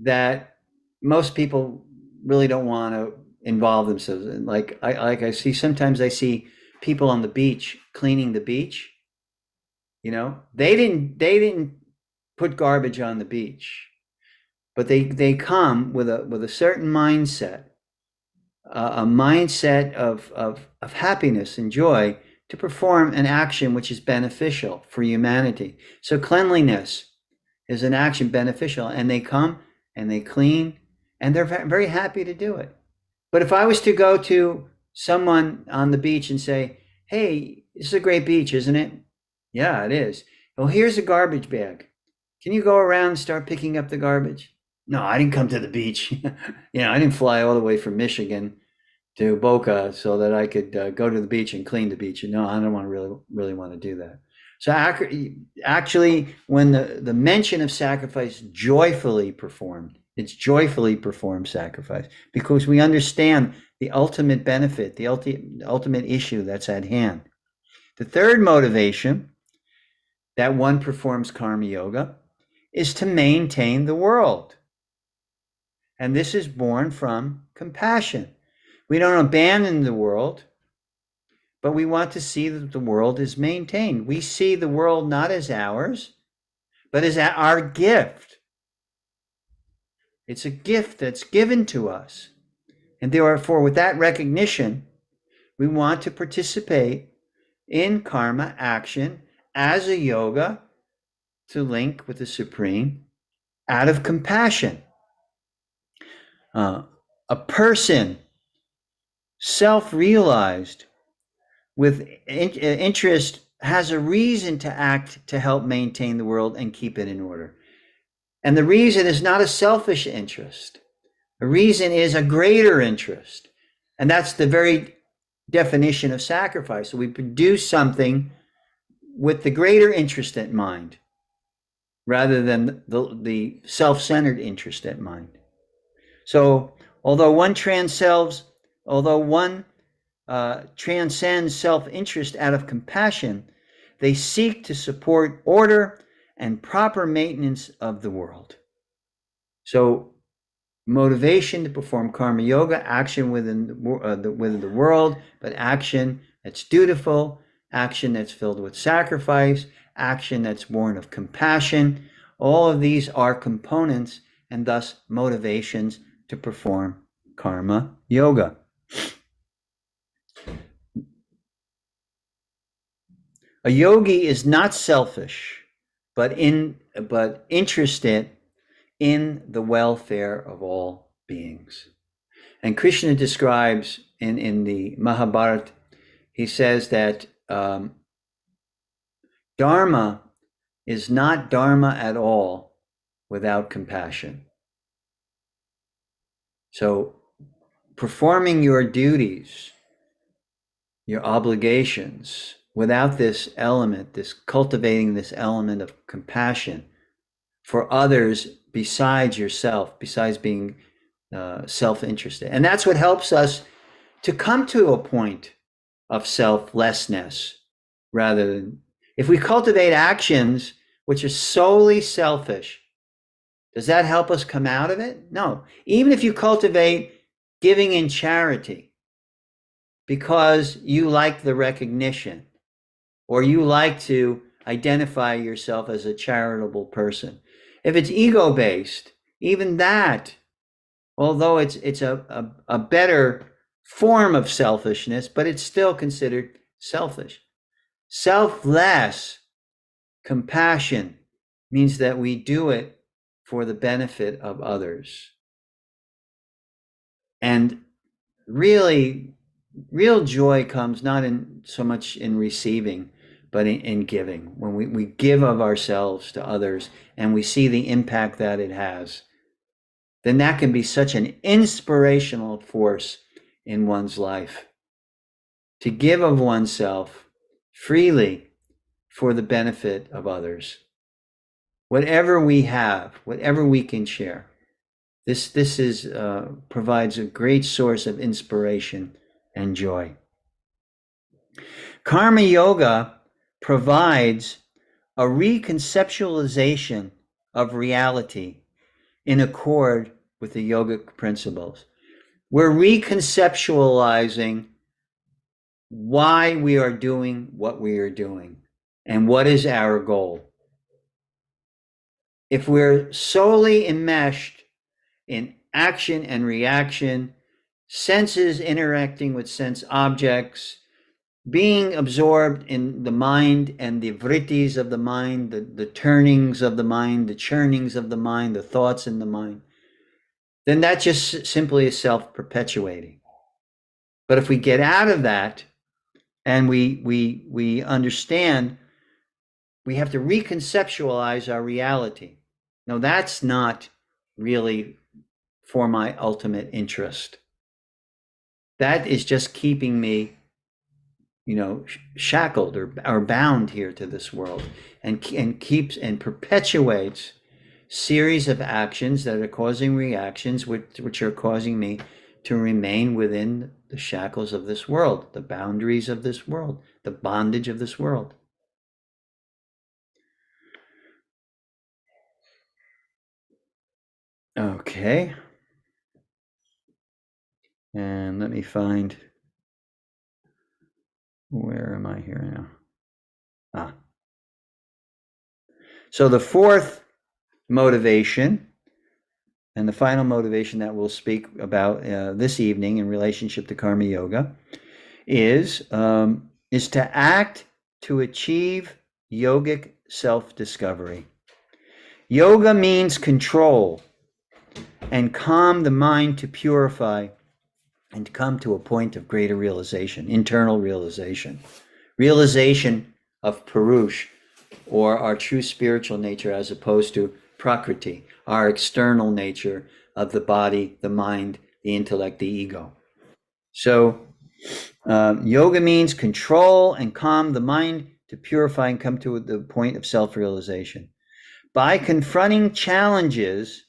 that most people really don't want to involve themselves in. I see people on the beach cleaning the beach. They didn't put garbage on the beach, but they come with a certain mindset, a mindset of happiness and joy to perform an action which is beneficial for humanity. So cleanliness is an action beneficial, and they come and they clean, and they're very happy to do it. But if I was to go to someone on the beach and say, hey, this is a great beach, isn't it? Yeah, it is. Oh, here's a garbage bag. Can you go around and start picking up the garbage? No, I didn't come to the beach. I didn't fly all the way from Michigan to Boca so that I could go to the beach and clean the beach. No, I don't want to really want to do that. So actually, when the mention of sacrifice, joyfully performed, it's joyfully performed sacrifice, because we understand the ultimate benefit, the ultimate issue that's at hand. The third motivation that one performs karma yoga is to maintain the world. And this is born from compassion. We don't abandon the world, but we want to see that the world is maintained. We see the world not as ours, but as our gift. It's a gift that's given to us. And therefore, with that recognition, we want to participate in karma action as a yoga to link with the Supreme out of compassion. A person self-realized with interest has a reason to act to help maintain the world and keep it in order. And the reason is not a selfish interest. The reason is a greater interest. And that's the very definition of sacrifice. So we produce something with the greater interest at mind, rather than the self-centered interest at mind. So although one transcends self-interest out of compassion, they seek to support order and proper maintenance of the world. So motivation to perform karma yoga, action within the world, but action that's dutiful, action that's filled with sacrifice, action that's born of compassion. All of these are components and thus motivations to perform karma yoga. A yogi is not selfish, but interested in the welfare of all beings. And Krishna describes in the Mahabharata, he says that Dharma is not Dharma at all without compassion. So performing your duties, your obligations, without this element, cultivating this element of compassion for others besides yourself, besides being self-interested. And that's what helps us to come to a point of selflessness, rather than, if we cultivate actions which are solely selfish, does that help us come out of it? No. Even if you cultivate giving in charity because you like the recognition, or you like to identify yourself as a charitable person, if it's ego-based, even that, although it's a better form of selfishness, but it's still considered selfish. Selfless compassion means that we do it for the benefit of others. And really, real joy comes not in so much in receiving, but in giving. When we give of ourselves to others and we see the impact that it has, then that can be such an inspirational force in one's life. To give of oneself freely for the benefit of others. Whatever we have, whatever we can share. This provides a great source of inspiration and joy. Karma yoga provides a reconceptualization of reality in accord with the yogic principles. We're reconceptualizing why we are doing what we are doing and what is our goal. If we're solely enmeshed in action and reaction, senses interacting with sense objects, being absorbed in the mind and the vrittis of the mind, the turnings of the mind, the churnings of the mind, the thoughts in the mind, then that just simply is self-perpetuating. But if we get out of that and we understand we have to reconceptualize our reality. Now, that's not really for my ultimate interest. That is just keeping me, shackled or bound here to this world, and keeps and perpetuates series of actions that are causing reactions which are causing me to remain within the shackles of this world, the boundaries of this world, the bondage of this world. Okay. And let me find, where am I here now? So the fourth motivation, and the final motivation that we'll speak about this evening in relationship to karma yoga, is to act to achieve yogic self-discovery. Yoga means control and calm the mind to purify and to come to a point of greater realization, internal realization of Purush, or our true spiritual nature, as opposed to Prakriti, our external nature of the body, the mind, the intellect, the ego. So yoga means control and calm the mind to purify and come to the point of self-realization. By confronting challenges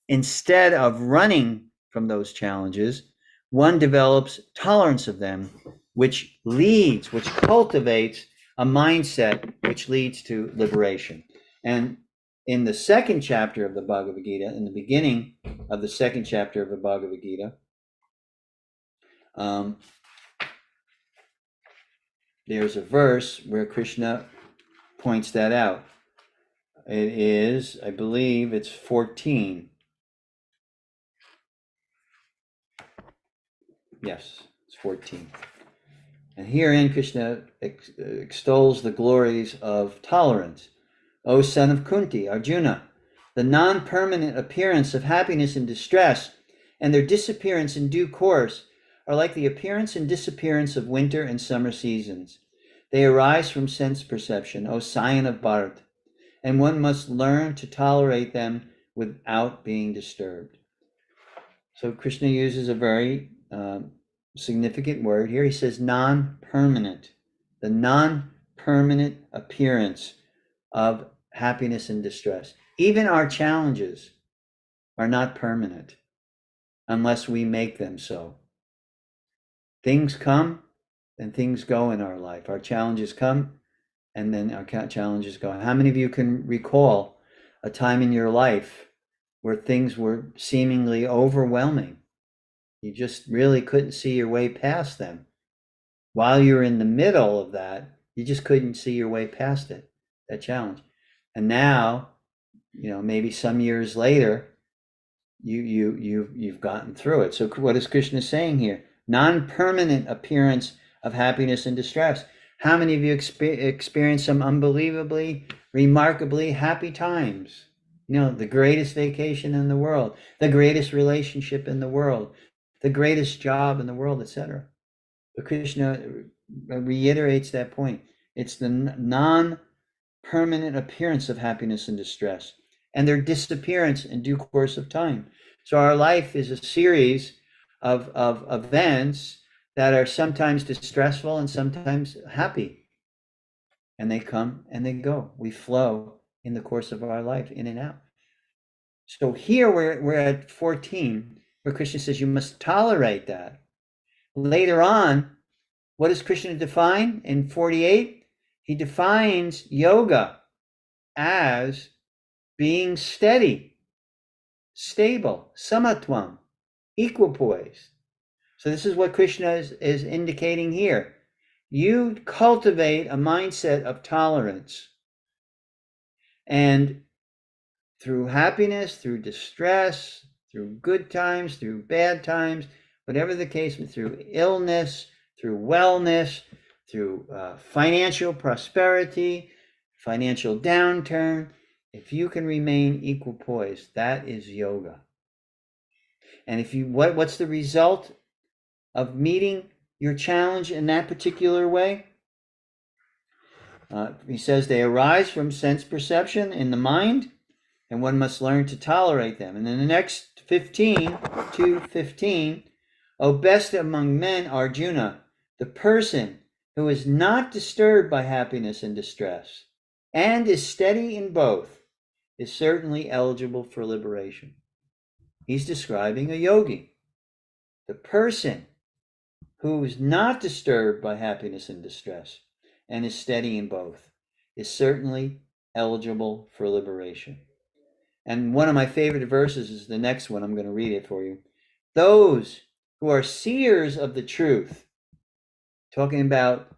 instead of running from those challenges, one develops tolerance of them, which cultivates a mindset which leads to liberation. And in the second chapter of the Bhagavad Gita, in the beginning of the second chapter of the Bhagavad Gita, there's a verse where Krishna points that out. It is, I believe it's 14. Yes, it's 14. And herein Krishna extols the glories of tolerance. O son of Kunti, Arjuna, the non-permanent appearance of happiness and distress and their disappearance in due course are like the appearance and disappearance of winter and summer seasons. They arise from sense perception, O scion of Bharat, and one must learn to tolerate them without being disturbed. So Krishna uses a very significant word here. He says non-permanent, the non-permanent appearance of happiness and distress. Even our challenges are not permanent unless we make them so. Things come and things go in our life. Our challenges come and then our challenges go. How many of you can recall a time in your life where things were seemingly overwhelming? You just really couldn't see your way past them. While you're in the middle of that, you just couldn't see your way past it, that challenge. And now, maybe some years later, you've gotten through it. So what is Krishna saying here? Non-permanent appearance of happiness and distress. How many of you experienced some unbelievably, remarkably happy times? The greatest vacation in the world, the greatest relationship in the world, the greatest job in the world, etc. But Krishna reiterates that point. It's the non-permanent appearance of happiness and distress and their disappearance in due course of time. So our life is a series of events that are sometimes distressful and sometimes happy. And they come and they go. We flow in the course of our life, in and out. So here we're at 14, where Krishna says you must tolerate that. Later on, what does Krishna define in 48? He defines yoga as being steady, stable, samatvam, equipoise. So this is what Krishna is indicating here. You cultivate a mindset of tolerance. And through happiness, through distress, through good times, through bad times, whatever the case, through illness, through wellness, through financial prosperity, financial downturn, if you can remain equipoised, that is yoga. And if you, what's the result of meeting your challenge in that particular way? He says they arise from sense perception in the mind, and one must learn to tolerate them. And in the next 15, O best among men, Arjuna, the person who is not disturbed by happiness and distress, and is steady in both, is certainly eligible for liberation. He's describing a yogi. The person who is not disturbed by happiness and distress, and is steady in both, is certainly eligible for liberation. And one of my favorite verses is the next one. I'm going to read it for you. Those who are seers of the truth, talking about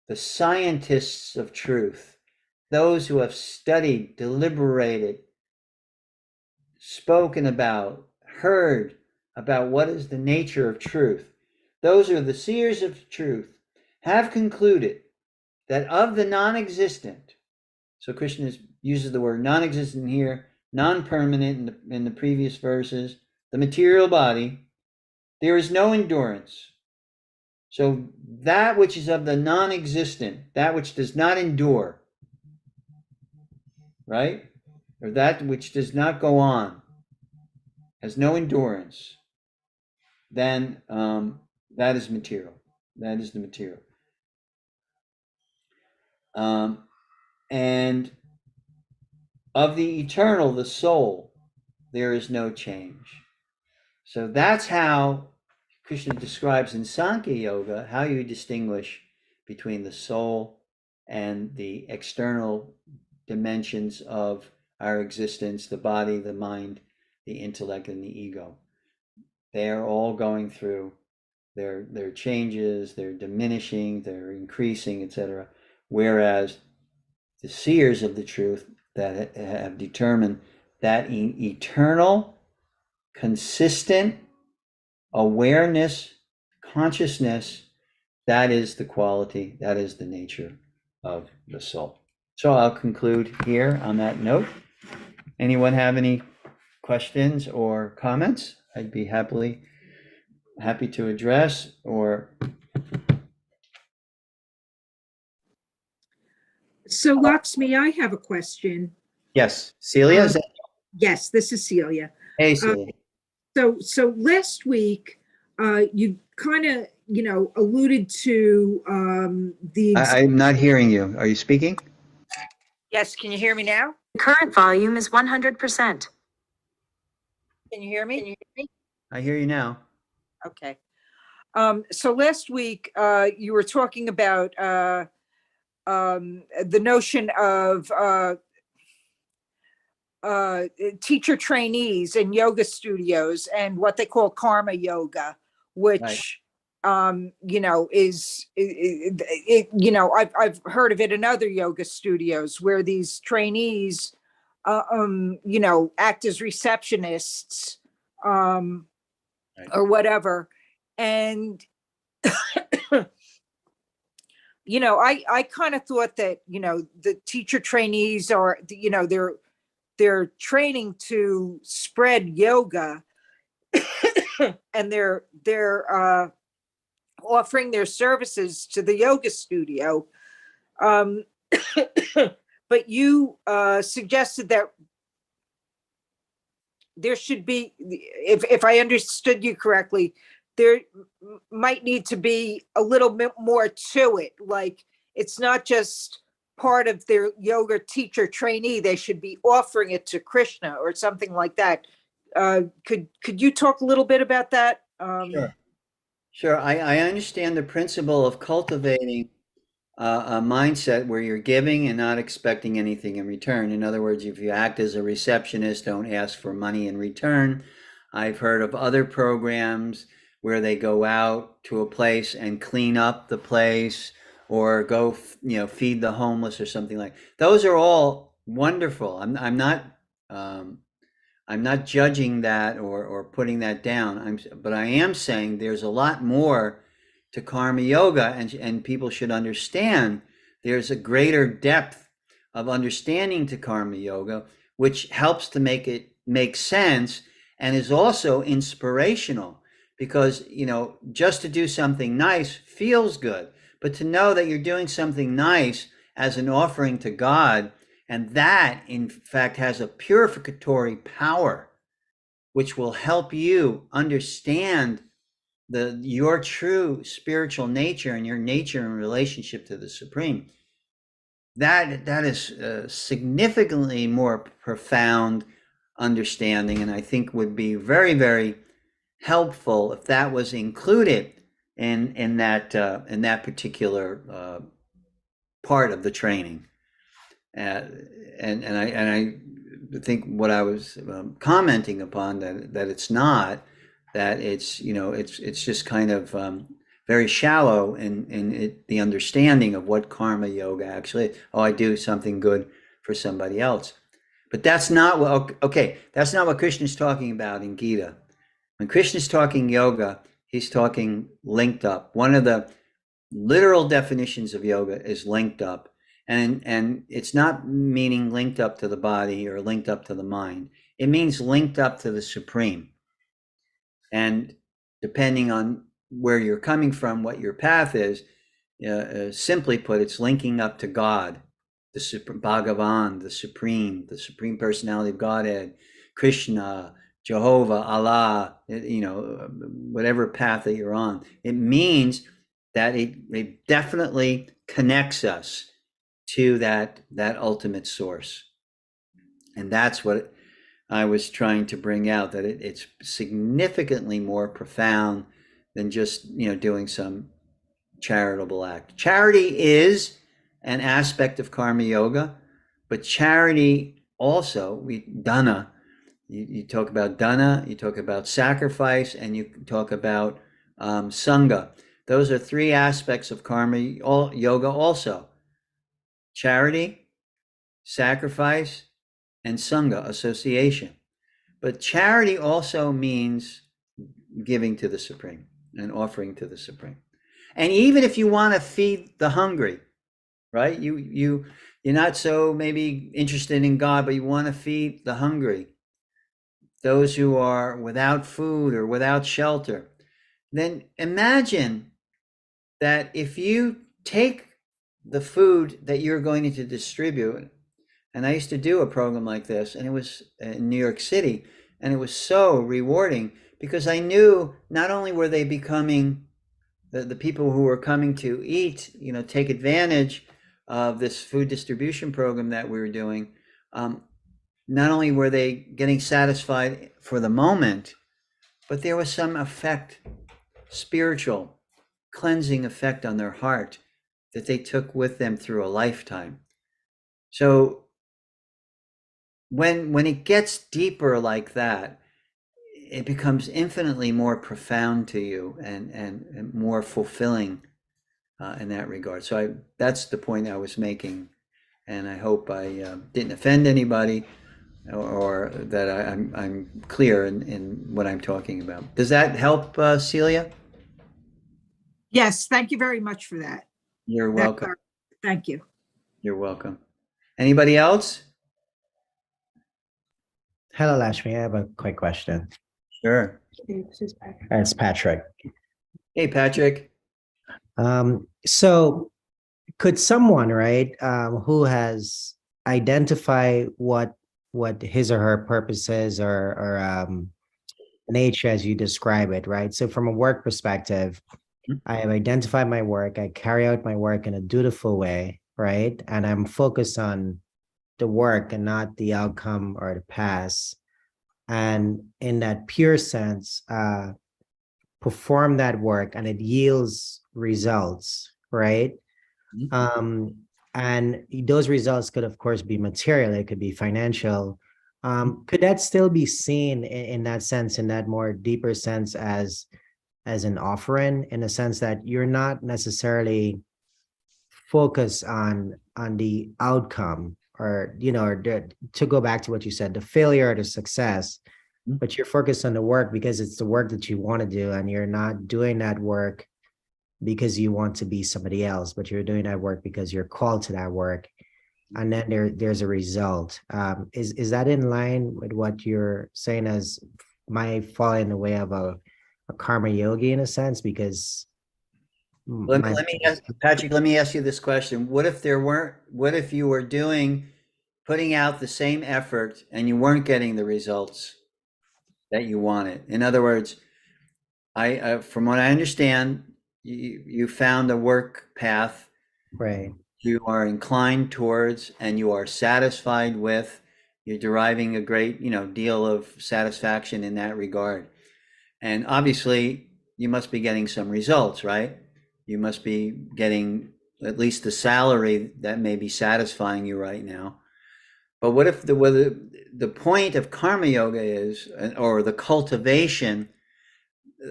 the scientists of truth, those who have studied, deliberated, spoken about, heard about what is the nature of truth, those who are the seers of truth, have concluded that of the non-existent, so Krishna uses the word non-existent here, non-permanent in the previous verses, the material body, there is no endurance. So that which is of the non-existent, that which does not endure, right? Or that which does not go on, has no endurance, then that is material. That is the material. And of the eternal, the soul, there is no change. So that's how Krishna describes in Sankhya Yoga how you distinguish between the soul and the external dimensions of our existence, the body, the mind, the intellect, and the ego. They are all going through their changes, they're diminishing, they're increasing, etc. Whereas the seers of the truth that have determined that eternal, consistent awareness, consciousness, that is the quality, that is the nature of the soul. So I'll conclude here on that note. Anyone have any questions or comments? I'd be happy to address or. So Lakshmi, I have a question. Yes, Celia. Is that... Yes, this is Celia. Hey, Celia. So last week, you kind of, alluded to I'm not hearing you. Are you speaking? Yes, can you hear me now? Current volume is 100%. Can you hear me? I hear you now. Okay. So last week, you were talking about the notion of teacher trainees in yoga studios and what they call karma yoga, which, is, I've heard of it in other yoga studios where these trainees, act as receptionists, or whatever. And, I kind of thought that, the teacher trainees are, they're training to spread yoga and they're offering their services to the yoga studio. But you suggested that there should be, if I understood you correctly, there might need to be a little bit more to it. Like it's not just part of their yoga teacher trainee, they should be offering it to Krishna or something like that. Could you talk a little bit about that? Sure. I understand the principle of cultivating a mindset where you're giving and not expecting anything in return. In other words, if you act as a receptionist, don't ask for money in return. I've heard of other programs where they go out to a place and clean up the place or go, feed the homeless or something like. Those are all wonderful. I'm not judging that or putting that down. But I am saying there's a lot more to karma yoga, and people should understand there's a greater depth of understanding to karma yoga, which helps to make it make sense and is also inspirational. Because, just to do something nice feels good, but to know that you're doing something nice as an offering to God. And that, in fact, has a purificatory power, which will help you understand your true spiritual nature and your nature in relationship to the Supreme. That is a significantly more profound understanding, and I think would be very, very helpful if that was included in that particular part of the training. And I think what I was commenting upon, that it's not, that it's, you know, it's just kind of very shallow in the understanding of what karma yoga actually is. Oh, I do something good for somebody else. But that's not what, okay, that's not what Krishna's talking about in Gita. When Krishna's talking yoga, he's talking linked up. One of the literal definitions of yoga is linked up. And it's not meaning linked up to the body or linked up to the mind. It means linked up to the Supreme. And depending on where you're coming from, what your path is, simply put, it's linking up to God, the Bhagavan, the Supreme Personality of Godhead, Krishna, Jehovah, Allah, you know, whatever path that you're on. It means that it definitely connects us to that ultimate source. And that's what I was trying to bring out, that it's significantly more profound than just, you know, doing some charitable act. Charity is an aspect of karma yoga, but charity also, dana, you talk about dana, you talk about sacrifice, and you talk about sangha. Those are three aspects of karma yoga also. Charity, sacrifice, and sangha, association. But charity also means giving to the Supreme and offering to the Supreme. And even if you want to feed the hungry, right? You're not so maybe interested in God, but you want to feed the hungry, those who are without food or without shelter. Then imagine that if you take the food that you're going to distribute, and I used to do a program like this, and it was in New York City, and it was so rewarding because I knew not only were they becoming the people who were coming to eat, you know, take advantage of this food distribution program that we were doing, not only were they getting satisfied for the moment, but there was some effect, spiritual, cleansing effect on their heart that they took with them through a lifetime. So when it gets deeper like that, it becomes infinitely more profound to you and more fulfilling in that regard. So that's the point I was making, and I hope I didn't offend anybody, or that I'm clear in what I'm talking about. Does that help, Celia? Yes, thank you very much for that. You're welcome. Thank you. You're welcome. Anybody else? Hello, Lashmi. I have a quick question. Sure. It's Patrick. Hey, Patrick. So could someone, right, who has identified what his or her purpose is or nature as you describe it, right? So from a work perspective, I have identified my work, I carry out my work in a dutiful way, right? And I'm focused on the work and not the outcome or the past. And in that pure sense, perform that work and it yields results, right? And those results could, of course, be material, it could be financial. Could that still be seen in that sense, in that more deeper sense as an offering, in a sense that you're not necessarily focused on the outcome, or, you know, or to go back to what you said, the failure or the success, but you're focused on the work because it's the work that you want to do, and you're not doing that work because you want to be somebody else, but you're doing that work because you're called to that work, and then there's a result. Is that in line with what you're saying as might fall in the way of a karma yogi in a sense? Because Let me ask, Patrick, let me ask you this question. What if what if you were putting out the same effort and you weren't getting the results that you wanted? In other words, from what I understand, you found a work path Right. you are inclined towards and you are satisfied with. You're deriving a great, deal of satisfaction in that regard. And obviously, you must be getting some results, right? You must be getting at least the salary that may be satisfying you right now. But what if the point of karma yoga is, or the cultivation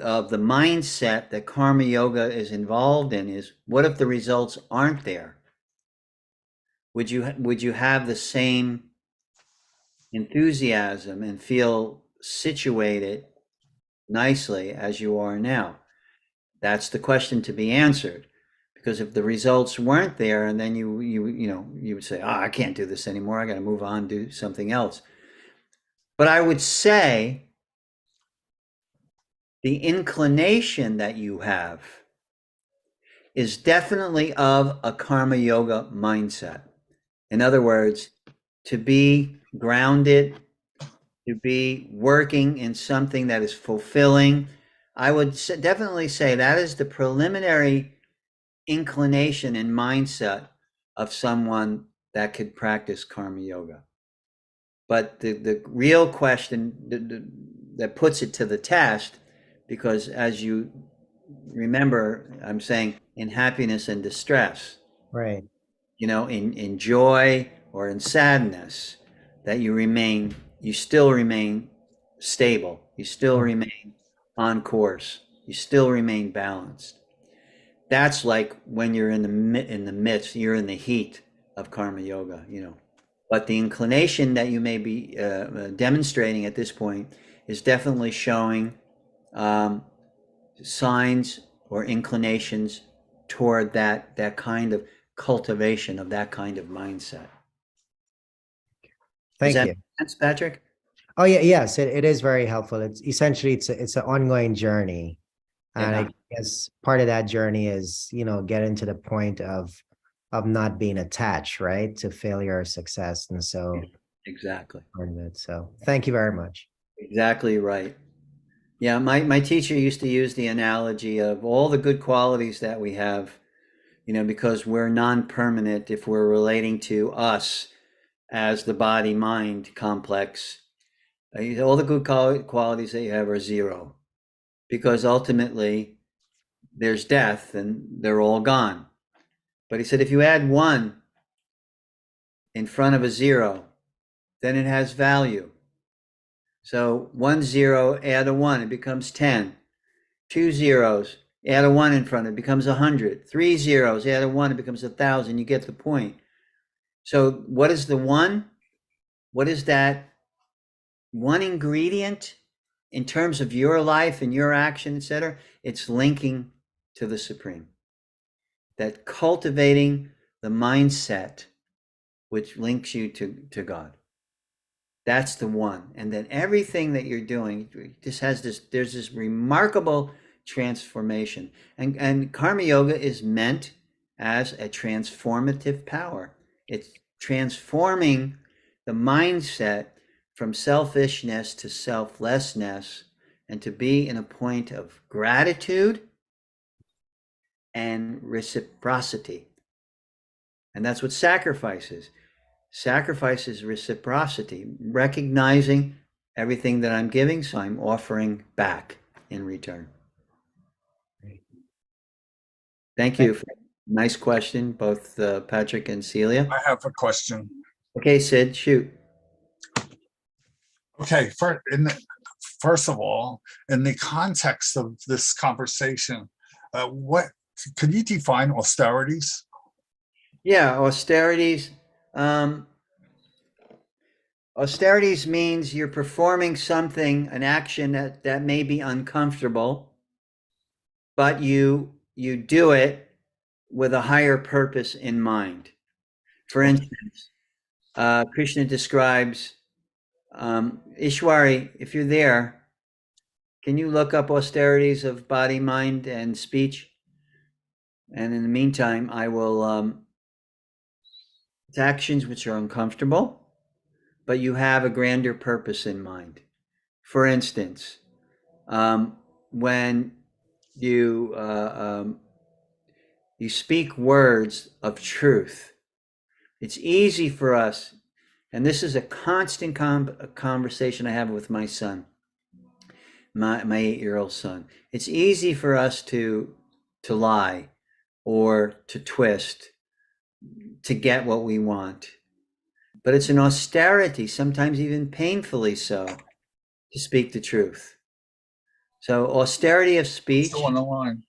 of the mindset that karma yoga is involved in is, what if the results aren't there? Would you have the same enthusiasm and feel situated nicely as you are now? That's the question to be answered. Because if the results weren't there, and then you would say, "Oh, I can't do this anymore. I got to move on, do something else." But I would say the inclination that you have is definitely of a karma yoga mindset. In other words, to be grounded, to be working in something that is fulfilling. I would definitely say that is the preliminary inclination and mindset of someone that could practice karma yoga. But the real question that puts it to the test, because as you remember, I'm saying in happiness and distress, Right. in joy or in sadness, that you still remain stable, you still remain on course, you still remain balanced. That's like when you're in the midst, you're in the heat of karma yoga, But the inclination that you may be demonstrating at this point is definitely showing signs or inclinations toward that kind of cultivation of that kind of mindset. Does Thank that you. make sense, Patrick? Oh yeah, yes, it is very helpful. It's essentially it's an ongoing journey. And Yeah, I guess part of that journey is, getting to the point of not being attached, right, to failure or success. And so exactly. part of it. So thank you very much. Exactly right. Yeah, my teacher used to use the analogy of all the good qualities that we have, because we're non-permanent if we're relating to us as the body-mind complex. All the good qualities that you have are zero, because ultimately there's death and they're all gone. But he said if you add one in front of a zero, then it has value. So 1 0, add a 1, it becomes 10. 2 zeros, add a 1 in front, it becomes 100. 3 zeros, add a 1, it becomes 1,000. You get the point. So what is the one? What is that one ingredient in terms of your life and your action, etc.? It's linking to the Supreme. That cultivating the mindset which links you to God. That's the one. And then everything that you're doing just there's this remarkable transformation. And karma yoga is meant as a transformative power. It's transforming the mindset from selfishness to selflessness, and to be in a point of gratitude and reciprocity. And that's what sacrifice is. Sacrifice is reciprocity, recognizing everything that I'm giving, so I'm offering back in return. Thank you. Nice question, both Patrick and Celia. I have a question. Okay, Sid, shoot. Okay, first of all, in the context of this conversation, what could you define austerities? Yeah, austerities. Austerities means you're performing something, an action that may be uncomfortable, but you do it with a higher purpose in mind. For instance, Krishna describes Ishwari, if you're there, can you look up austerities of body, mind, and speech? And in the meantime, I will it's actions which are uncomfortable, but you have a grander purpose in mind. For instance, when you you speak words of truth, it's easy for us, and this is a constant conversation I have with my son, my 8-year-old son. It's easy for us to lie or to twist to get what we want. But it's an austerity, sometimes even painfully so, to speak the truth. So austerity of speech, Still on the line.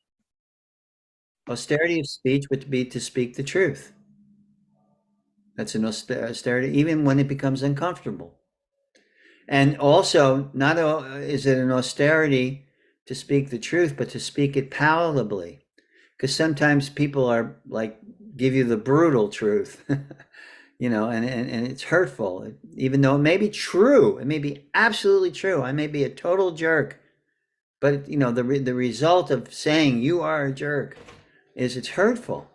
austerity of speech would be to speak the truth. That's an austerity, even when it becomes uncomfortable. And also, not is it an austerity to speak the truth, but to speak it palatably. Because sometimes people are like, give you the brutal truth, you know, and it's hurtful, even though it may be true. It may be absolutely true. I may be a total jerk, but you know, the result of saying you are a jerk is it's hurtful.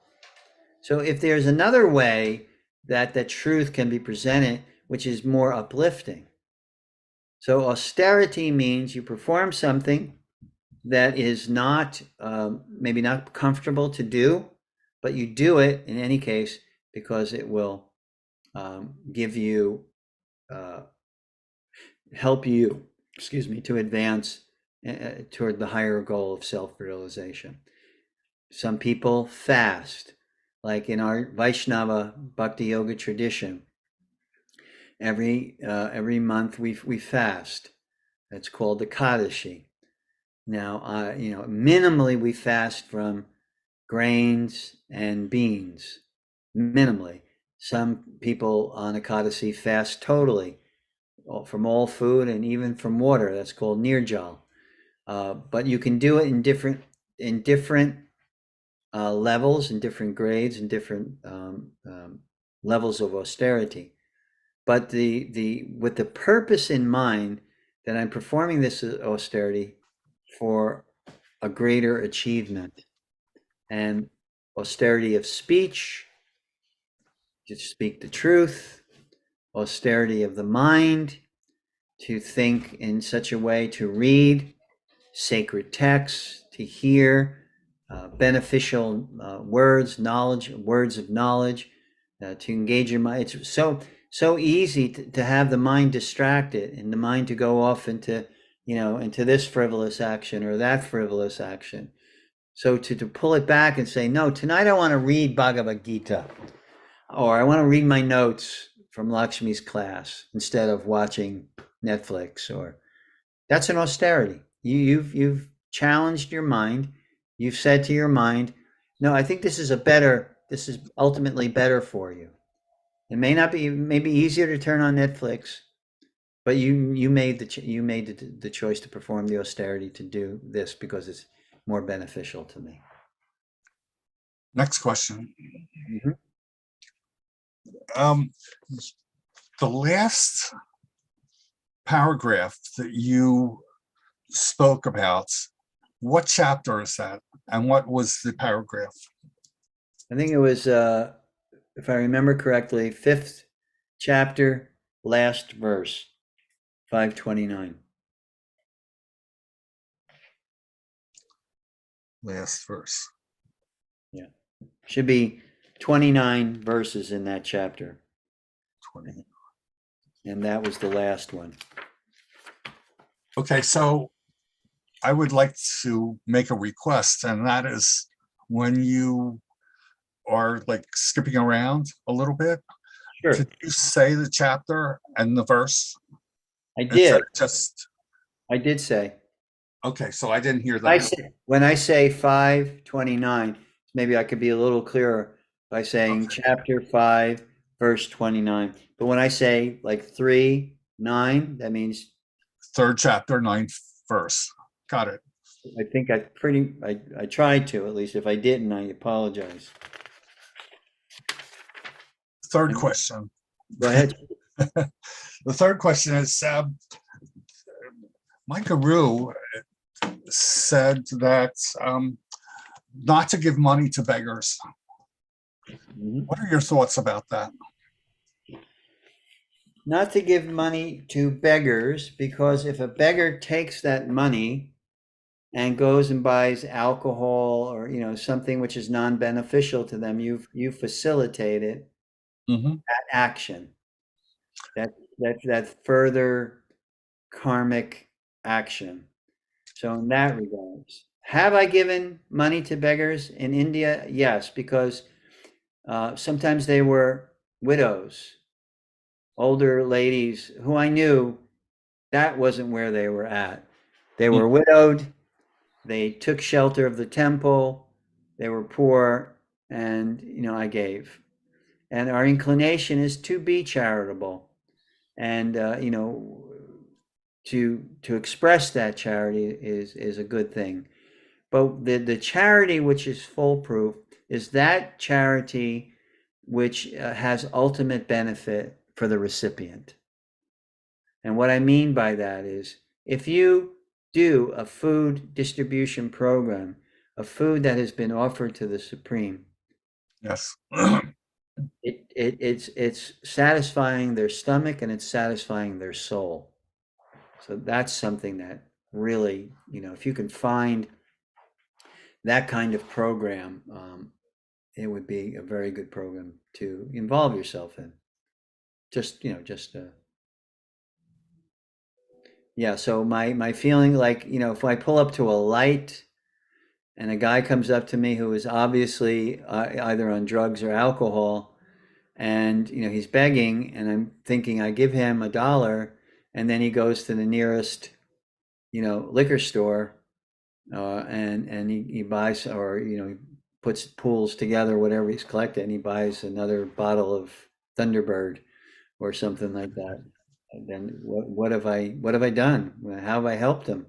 So if there's another way that the truth can be presented, which is more uplifting. So austerity means you perform something that is not, maybe not comfortable to do, but you do it in any case because it will give you, help you, to advance toward the higher goal of self-realization. Some people fast, like in our Vaishnava Bhakti Yoga tradition. Every month we fast. That's called the Kadashi. Now, you know, minimally we fast from grains and beans, minimally. Some people on Ekadasi fast totally from all food and even from water. That's called nirjal. But you can do it in different levels, in different grades, and different levels of austerity. But with the purpose in mind that I'm performing this austerity for a greater achievement, and austerity of speech, to speak the truth, austerity of the mind, to think in such a way, to read sacred texts, to hear beneficial words of knowledge, to engage your mind. It's so easy to have the mind distracted and the mind to go off into, you know, into this frivolous action or that frivolous action. So to pull it back and say, no, tonight I want to read Bhagavad Gita, or I want to read my notes from Lakshmi's class instead of watching Netflix, or that's an austerity. You've challenged your mind. You've said to your mind, no, I think this is ultimately better for you. It may not be, maybe easier to turn on Netflix, but you made the choice to perform the austerity to do this because it's more beneficial to me. Next question. Mm-hmm. The last paragraph that you spoke about, what chapter is that? And what was the paragraph? I think it was, if I remember correctly, 5th chapter, last verse, 529. Last verse. Yeah, should be 29 verses in that chapter. 20. And that was the last one. Okay, so I would like to make a request, and that is when you are like skipping around a little bit, Sure. could you say the chapter and the verse? I Instead did. of just, I did say. okay, so I didn't hear that. When I say 529, maybe I could be a little clearer by saying Okay. chapter 5, verse 29. But when I say like 3:9, that means 3rd chapter, 9th verse. Got it. I think I tried to, at least. If I didn't, I apologize. Third question. Go ahead. The third question is, my guru said that not to give money to beggars. Mhm. What are your thoughts about that? Not to give money to beggars, because if a beggar takes that money and goes and buys alcohol or, you know, something which is non-beneficial to them, you facilitated Mhm. that action, that further karmic action. So in that regards, have I given money to beggars in India? Yes, because sometimes they were widows, older ladies who I knew that wasn't where they were at. They were widowed. They took shelter of the temple. They were poor, and you know, I gave. And our inclination is to be charitable, and you know, to express that charity is a good thing. But the charity which is foolproof is that charity which has ultimate benefit for the recipient. And what I mean by that is if you do a food distribution program, a food that has been offered to the Supreme, Yes. it's satisfying their stomach and it's satisfying their soul. So that's something that really, you know, if you can find that kind of program, it would be a very good program to involve yourself in. Just, you know, yeah. So my feeling, like, you know, if I pull up to a light and a guy comes up to me who is obviously either on drugs or alcohol, and you know he's begging, and I'm thinking I give him $1, and then he goes to the nearest, you know, liquor store, and he buys, or you know, he pools together whatever he's collected, and he buys another bottle of Thunderbird or something like that. And then what have I done? How have I helped him?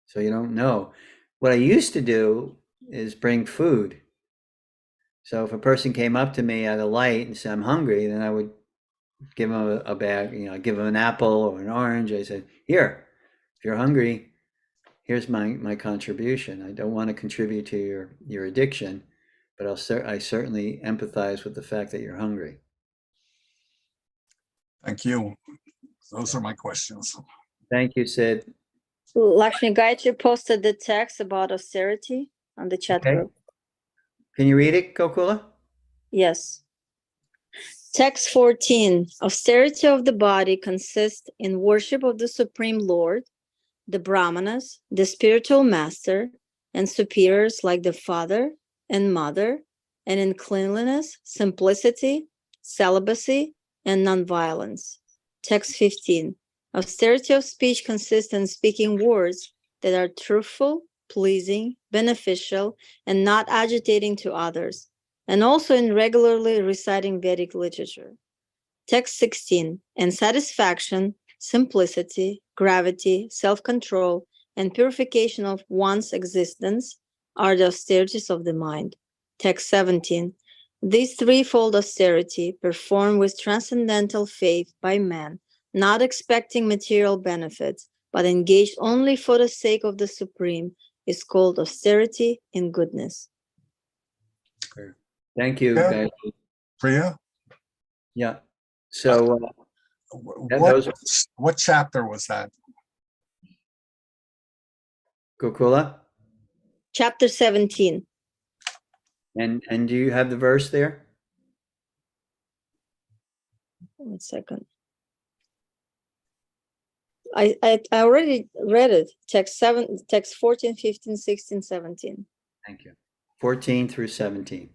So you don't know. What I used to do is bring food. So if a person came up to me at a light and said, I'm hungry, then I would give them a bag, you know, give them an apple or an orange. I said, here, if you're hungry, here's my contribution. I don't want to contribute to your addiction, but I certainly empathize with the fact that you're hungry. Thank you. Those are my questions. Thank you, Sid. Lakshmi Gayatri posted the text about austerity on the chat Okay. group. Can you read it, Kokula? Yes. Text 14. Austerity of the body consists in worship of the Supreme Lord, the Brahmanas, the spiritual master, and superiors like the father and mother, and in cleanliness, simplicity, celibacy, and nonviolence. Text 15. Austerity of speech consists in speaking words that are truthful, pleasing, beneficial, and not agitating to others, and also in regularly reciting Vedic literature. Text 16. And satisfaction, simplicity, gravity, self-control, and purification of one's existence are the austerities of the mind. Text 17. This threefold austerity, performed with transcendental faith by man, not expecting material benefits, but engaged only for the sake of the Supreme, is called austerity in goodness. Thank you, Yeah. guys. Priya, Yeah. So what chapter was that? Kokula, Chapter 17. and do you have the verse there? 1 second. I already read it. Text 14, 15, 16, 17. Thank you. 14 through 17.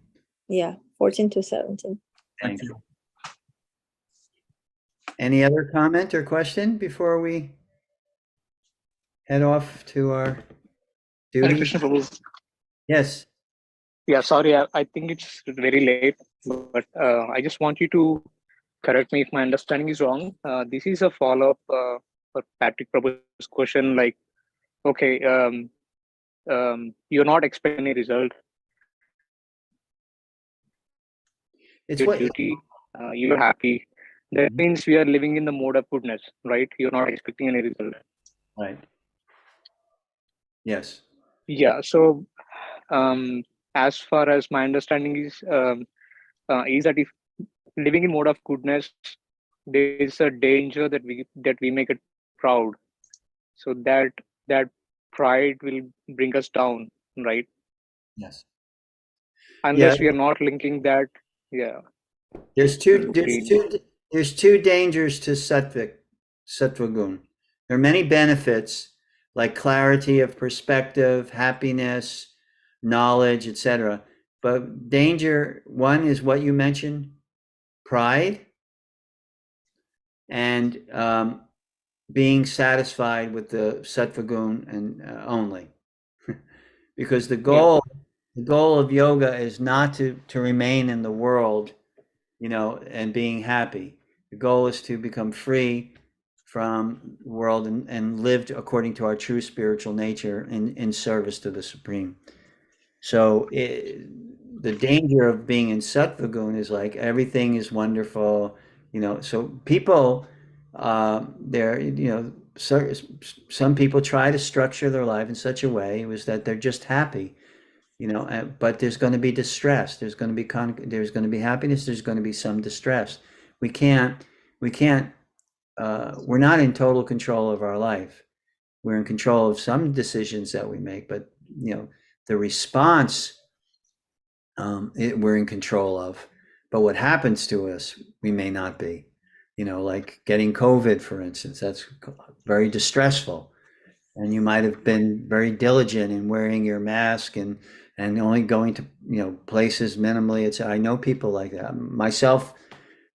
Yeah, 14 to 17. Thank you. Any other comment or question before we head off to our Hare duty? Krishna Prabhu. Yes. Yeah, sorry, I think it's very late, but I just want you to correct me if my understanding is wrong. This is a follow-up for Patrick Prabhu's question. Like, okay, you're not expecting any result. It's Your what duty, you're happy. That means we are living in the mode of goodness, right? You're not expecting any result. right. Yes. Yeah. So as far as my understanding is that if living in mode of goodness, there is a danger that we make it proud. So that pride will bring us down, right? Yes. Unless we are not linking that. Yeah. There's Supreme. two dangers to sattva gun. There are many benefits like clarity of perspective, happiness, knowledge, etc. But danger one is what you mentioned, pride, and being satisfied with the sattva gun and only, because the goal of yoga is not to remain in the world, and being happy. The goal is to become free from the world and lived according to our true spiritual nature in service to the Supreme. So the danger of being in sattva gun is like everything is wonderful, so people, some people try to structure their life in such a way was that they're just happy, but there's going to be distress. There's going to be happiness. There's going to be some distress. We're not in total control of our life. We're in control of some decisions that we make, but the response, we're in control of. But what happens to us, we may not be. Like getting COVID, for instance, that's very distressful. And you might have been very diligent in wearing your mask and only going to places minimally. I know people like that. Myself,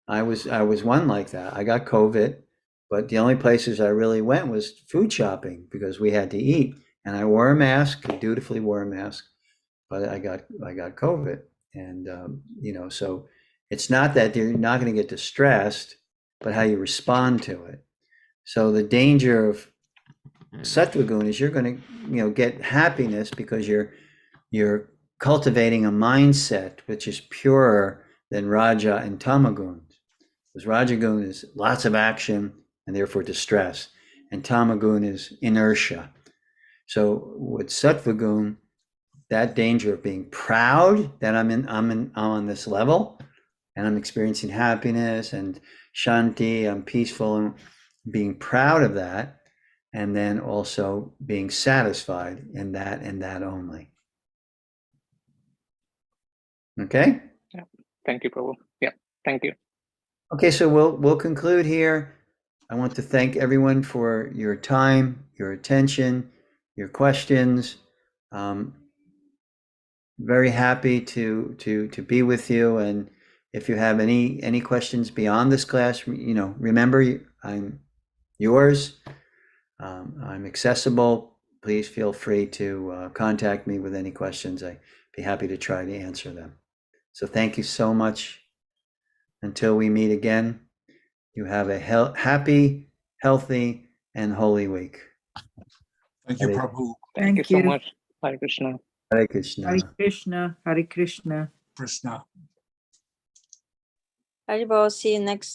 I was one like that. I got COVID, but the only places I really went was food shopping because we had to eat, and I wore a mask. I dutifully wore a mask, but I got COVID, and so it's not that you're not going to get distressed, but how you respond to it. So the danger of sattva gun is you're going to get happiness because you're cultivating a mindset which is purer than raja and tamagun. Because rajagun is lots of action and therefore distress, and tamagun is inertia. So with sattva gun, that danger of being proud that I'm on this level and I'm experiencing happiness and shanti, I'm peaceful, and being proud of that, and then also being satisfied in that and that only. Okay? Yeah. Thank you, Prabhu. Yeah. Thank you. Okay, so we'll conclude here. I want to thank everyone for your time, your attention, your questions. Very happy to be with you, and if you have any questions beyond this class, remember I'm yours. I'm accessible. Please feel free to contact me with any questions. I'd be happy to try to answer them. So thank you so much. Until we meet again, you have a happy, healthy, and holy week. Thank you, Hare- Prabhu. Thank you so much. Hare Krishna. Hare Krishna. Hare Krishna, Hare Krishna. Krishna. Haribol, see you next